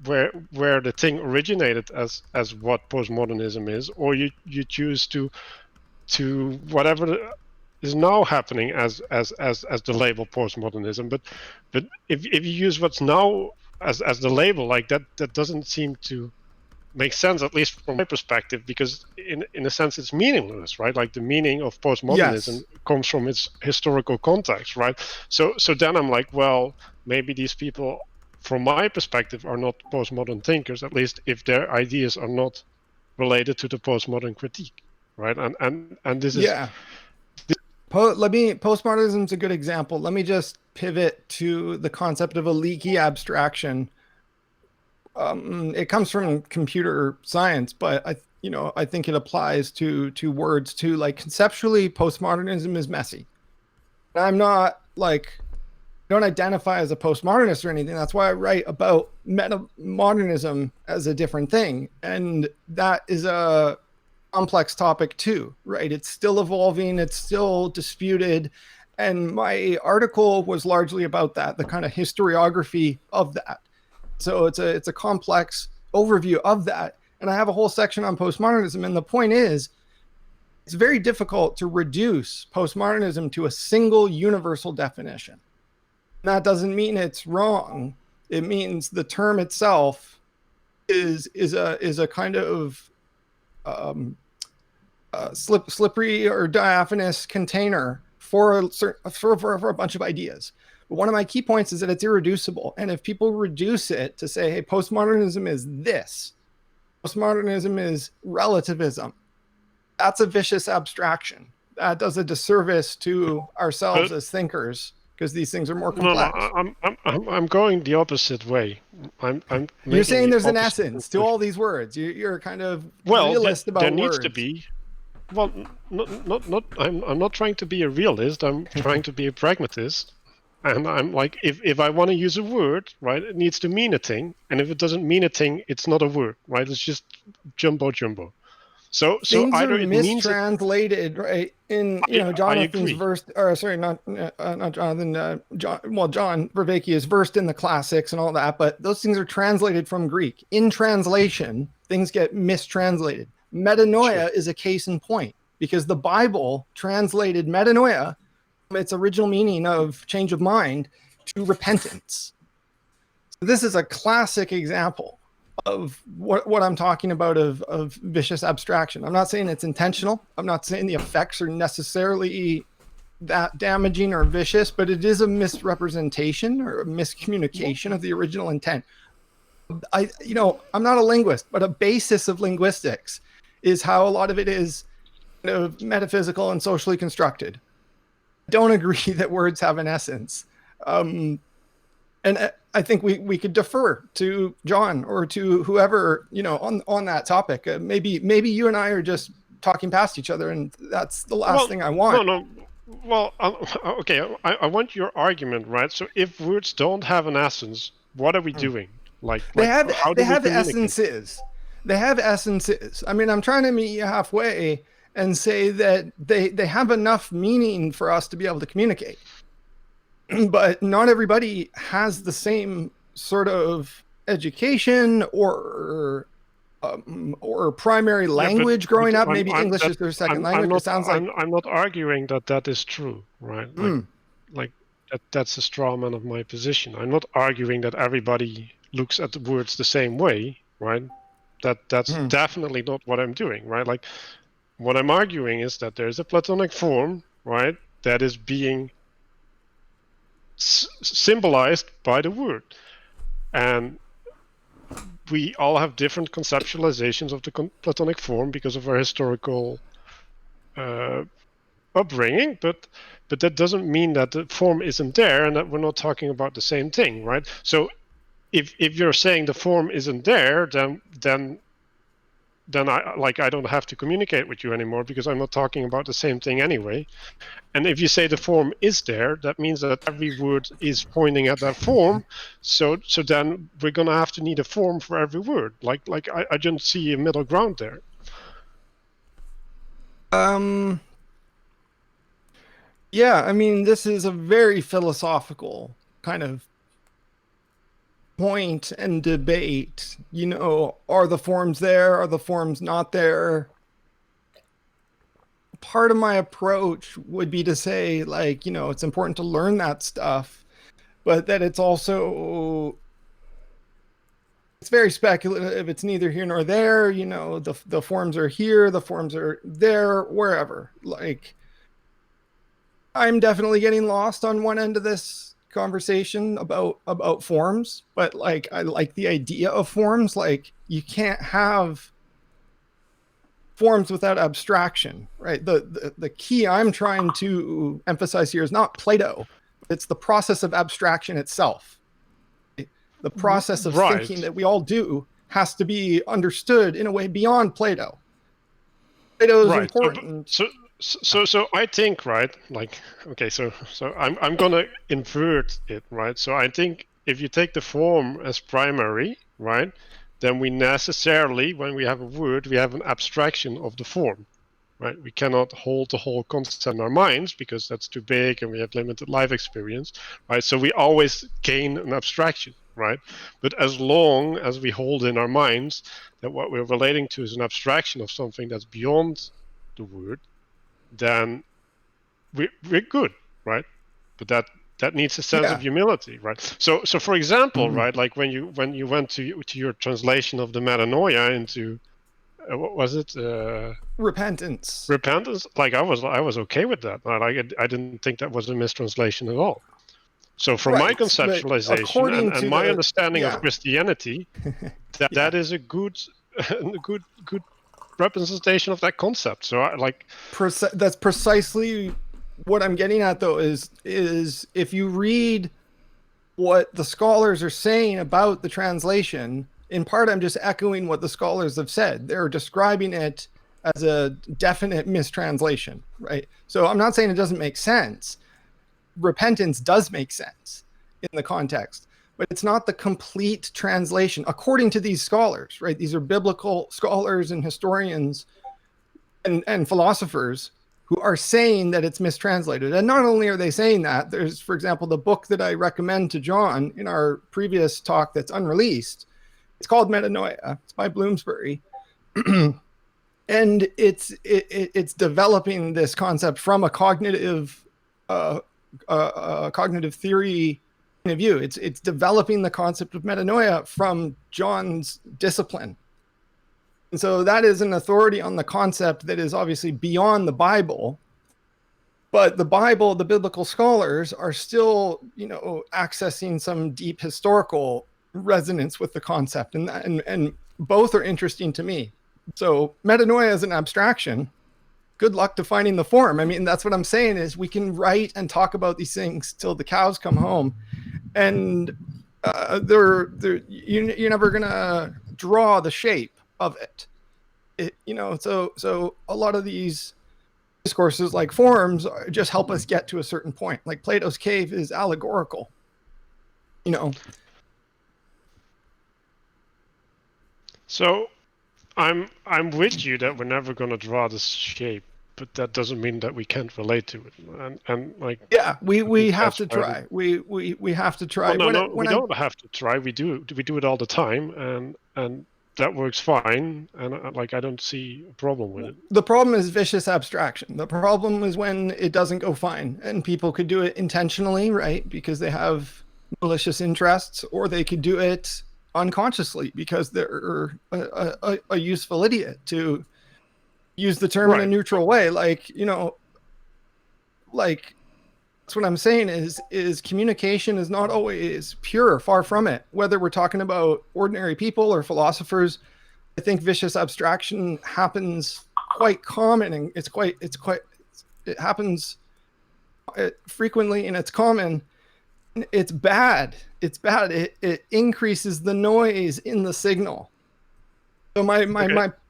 where the thing originated as what postmodernism is, or you choose to whatever is now happening as the label postmodernism. But if you use what's now as the label, like that doesn't seem to makes sense, at least from my perspective, because in a sense it's meaningless, right? Like the meaning of postmodernism comes from its historical context, right? So then I'm like, well, maybe these people, from my perspective, are not postmodern thinkers, at least if their ideas are not related to the postmodern critique, right? And this is postmodernism is a good example. Let me just pivot to the concept of a leaky abstraction. It comes from computer science, but I think it applies to words too. Like conceptually, postmodernism is messy. I'm not don't identify as a postmodernist or anything. That's why I write about metamodernism as a different thing, and that is a complex topic too, right? It's still evolving, it's still disputed, and my article was largely about that, the kind of historiography of that. So it's a complex overview of that. And I have a whole section on postmodernism. And the point is, it's very difficult to reduce postmodernism to a single universal definition. And that doesn't mean it's wrong. It means the term itself is a kind of slippery or diaphanous container for a bunch of ideas. But one of my key points is that it's irreducible. And if people reduce it to say, hey, postmodernism is this, postmodernism is relativism, that's a vicious abstraction. That does a disservice to ourselves as thinkers, because these things are more complex. No, I'm going the opposite way. You're saying there's an essence to all these words. You're kind of realist about there words. Needs to be. Well, not. I'm not trying to be a realist. I'm trying to be a pragmatist. And I'm like, if I want to use a word, right, it needs to mean a thing. And if it doesn't mean a thing, it's not a word, right? It's just jumbo. So things either are it mistranslated, right? In Jonathan's verse, or sorry, not Jonathan. John Vervaeke is versed in the classics and all that, but those things are translated from Greek. In translation, things get mistranslated. Metanoia is a case in point, because the Bible translated metanoia, its original meaning of change of mind, to repentance. So this is a classic example of what I'm talking about of vicious abstraction. I'm not saying it's intentional. I'm not saying the effects are necessarily that damaging or vicious, but it is a misrepresentation or a miscommunication of the original intent. I'm not a linguist, but a basis of linguistics is how a lot of it is kind of metaphysical and socially constructed. Don't agree that words have an essence. And I think we could defer to John or to whoever, on that topic. Maybe you and I are just talking past each other, and that's the last thing I want. Well, okay, I want your argument, right? So if words don't have an essence, what are we doing? They Like, have how they do we have communicate? essences. They have essences. I mean, I'm trying to meet you halfway and say that they have enough meaning for us to be able to communicate. But not everybody has the same sort of education or primary Yeah, language but growing up. I'm Maybe I'm English that is their second language. It not sounds like I'm not arguing that that is true, right? Like that's a straw man of my position. I'm not arguing that everybody looks at the words the same way, right? That's definitely not what I'm doing, right? Like what I'm arguing is that there's a Platonic form, right, that is being symbolized by the word, and we all have different conceptualizations of the Platonic form because of our historical uh, upbringing, but that doesn't mean that the form isn't there and that we're not talking about the same thing, right? So if you're saying the form isn't there, then I don't have to communicate with you anymore because I'm not talking about the same thing anyway. And if you say the form is there, that means that every word is pointing at that form. So then we're gonna have to need a form for every word. I don't see a middle ground there. Yeah, I mean, this is a very philosophical kind of point and debate. Are the forms there? Are the forms not there? Part of my approach would be to say, like, it's important to learn that stuff, but that it's very speculative. It's neither here nor there. The forms are here, the forms are there, wherever. Like, I'm definitely getting lost on one end of this conversation about forms, but like I like the idea of forms. Like, you can't have forms without abstraction, right? The key I'm trying to emphasize here is not Plato, it's the process of abstraction itself. The process of thinking Right. that we all do has to be understood in a way beyond Plato. Plato is Right. important. So I think, right, like, okay, so I'm gonna invert it, right? So I think if you take the form as primary, right, then we necessarily, when we have a word, we have an abstraction of the form, right? We cannot hold the whole concept in our minds because that's too big and we have limited life experience, right? So we always gain an abstraction, right? But as long as we hold in our minds that what we're relating to is an abstraction of something that's beyond the word, then we're good, right? But that needs a sense of Yeah. humility, right? So for example, Mhm. right, like when you went to your translation of the metanoia into what was it? Repentance. Repentance. Like I was okay with that. I didn't think that was a mistranslation at all. So from my Right. But conceptualization according and to my the, understanding of yeah, Christianity, yeah, that is a good a good representation of that concept. So I like that's precisely what I'm getting at, though, is if you read what the scholars are saying about the translation, in part, I'm just echoing what the scholars have said. They're describing it as a definite mistranslation, right? So I'm not saying it doesn't make sense. Repentance does make sense in the context, but it's not the complete translation, according to these scholars, right? These are biblical scholars and historians and philosophers who are saying that it's mistranslated. And not only are they saying that, there's, for example, the book that I recommend to John in our previous talk that's unreleased. It's called Metanoia. It's by Bloomsbury. And it's developing this concept from a cognitive theory point of view. It's developing the concept of metanoia from John's discipline. And so that is an authority on the concept that is obviously beyond the Bible. But the Bible, the biblical scholars are still, accessing some deep historical resonance with the concept. And both are interesting to me. So metanoia is an abstraction. Good luck defining the form. I mean, that's what I'm saying is we can write and talk about these things till the cows come home. And you're never going to draw the shape of it. So a lot of these discourses like forms just help us get to a certain point. Like Plato's cave is allegorical, you know. So I'm with you that we're never going to draw this shape, but that doesn't mean that we can't relate to it. And like, Yeah, I we think have that's to where try. We have to try. well, no, When no, we I don't have to try. We do it all the time, and that works fine. And like, I don't see a problem with it. the problem is vicious abstraction. The problem is when it doesn't go fine, and people could do it intentionally, right? Because they have malicious interests, or they could do it unconsciously because they're a useful idiot, to use the term in a Right. neutral way. Like, you know, like that's what I'm saying is communication is not always pure, far from it. Whether we're talking about ordinary people or philosophers, I think vicious abstraction happens quite common, and it happens frequently, and it's common. It's bad. It's bad. It increases the noise in the signal. So Okay.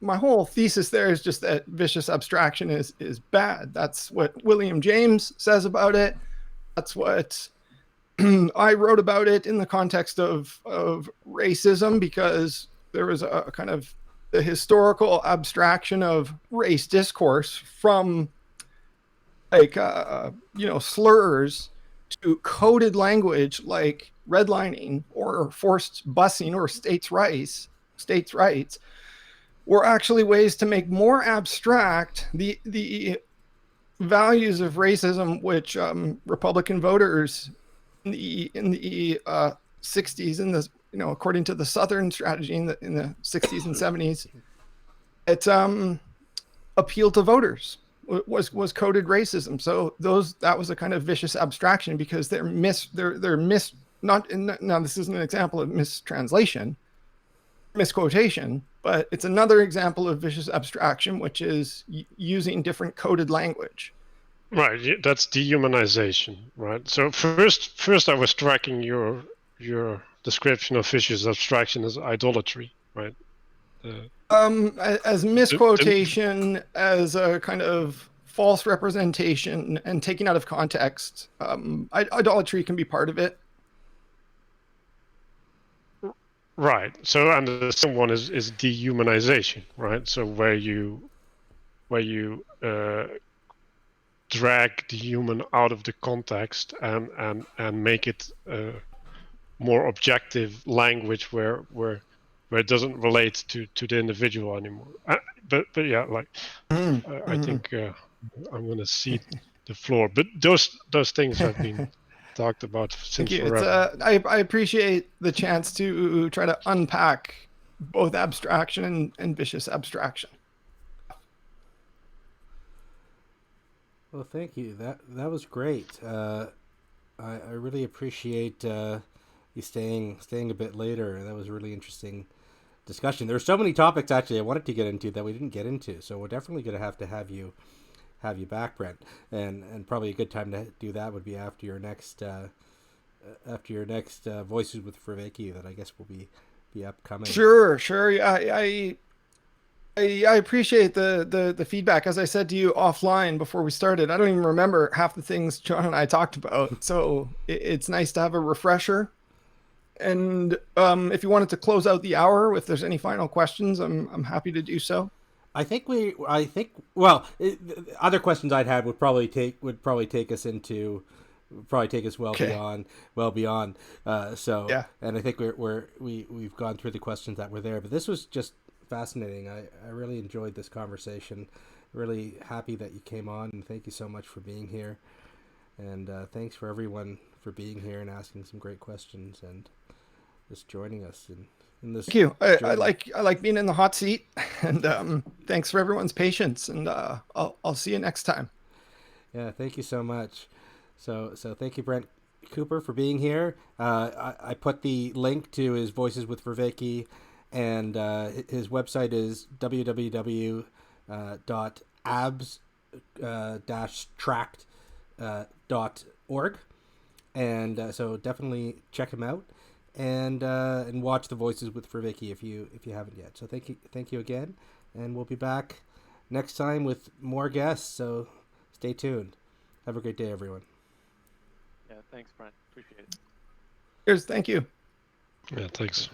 my whole thesis there is just that vicious abstraction is bad. That's what William James says about it. That's what I wrote about it in the context of racism, because there was a kind of the historical abstraction of race discourse from like you know, slurs to coded language like redlining or forced busing or states rights were actually ways to make more abstract the values of racism, which Republican voters in the 60s, in the, you know, according to the Southern strategy in the 60s and 70s, it appealed to voters, was coded racism. So that was a kind of vicious abstraction, because they're not in, now this isn't an example of mistranslation, misquotation, but it's another example of vicious abstraction, which is using different coded language. Right. That's dehumanization. Right. So first I was tracking your description of vicious abstraction as idolatry. Right. As The, misquotation, as a kind of false representation and taking out of context. Idolatry can be part of it. right. So and the second one is dehumanization. Right. So where you drag the human out of the context and make it more objective language where it doesn't relate to the individual anymore. But yeah, like I think I'm gonna cede the floor. But those things have been talked about Thank since you. It's forever. I appreciate the chance to try to unpack both abstraction and vicious abstraction. Well, thank you. That was great. I really appreciate you staying a bit later. That was a really interesting discussion. There were so many topics actually I wanted to get into that we didn't get into. So we're definitely going to have you back, Brent. And probably a good time to do that would be after your next Voices with Vervaeke that I guess will be upcoming. Sure. I appreciate the feedback. As I said to you offline before we started, I don't even remember half the things John and I talked about. So it's nice to have a refresher. And if you wanted to close out the hour, if there's any final questions, I'm happy to do so. Well, other questions I'd had would probably take us into probably take us Okay. well beyond. So Yeah. and I think we've gone through the questions that were there, but this was just fascinating. I really enjoyed this conversation. Really happy that you came on, and thank you so much for being here. And thanks for everyone for being here and asking some great questions and just joining us in this Thank you. journey. I like being in the hot seat, and thanks for everyone's patience. And I'll see you next time. Yeah, thank you so much. So thank you, Brent Cooper, for being here. I put the link to his Voices with Vervaeke, and his website is www.abs-tract.org, and so definitely check him out and watch the Voices with Vervaeke if you haven't yet. So thank you again, and we'll be back next time with more guests. So Stay tuned. Have a great day, everyone. Yeah, thanks, Brent. Appreciate it. Cheers. Thank you. Yeah, thanks.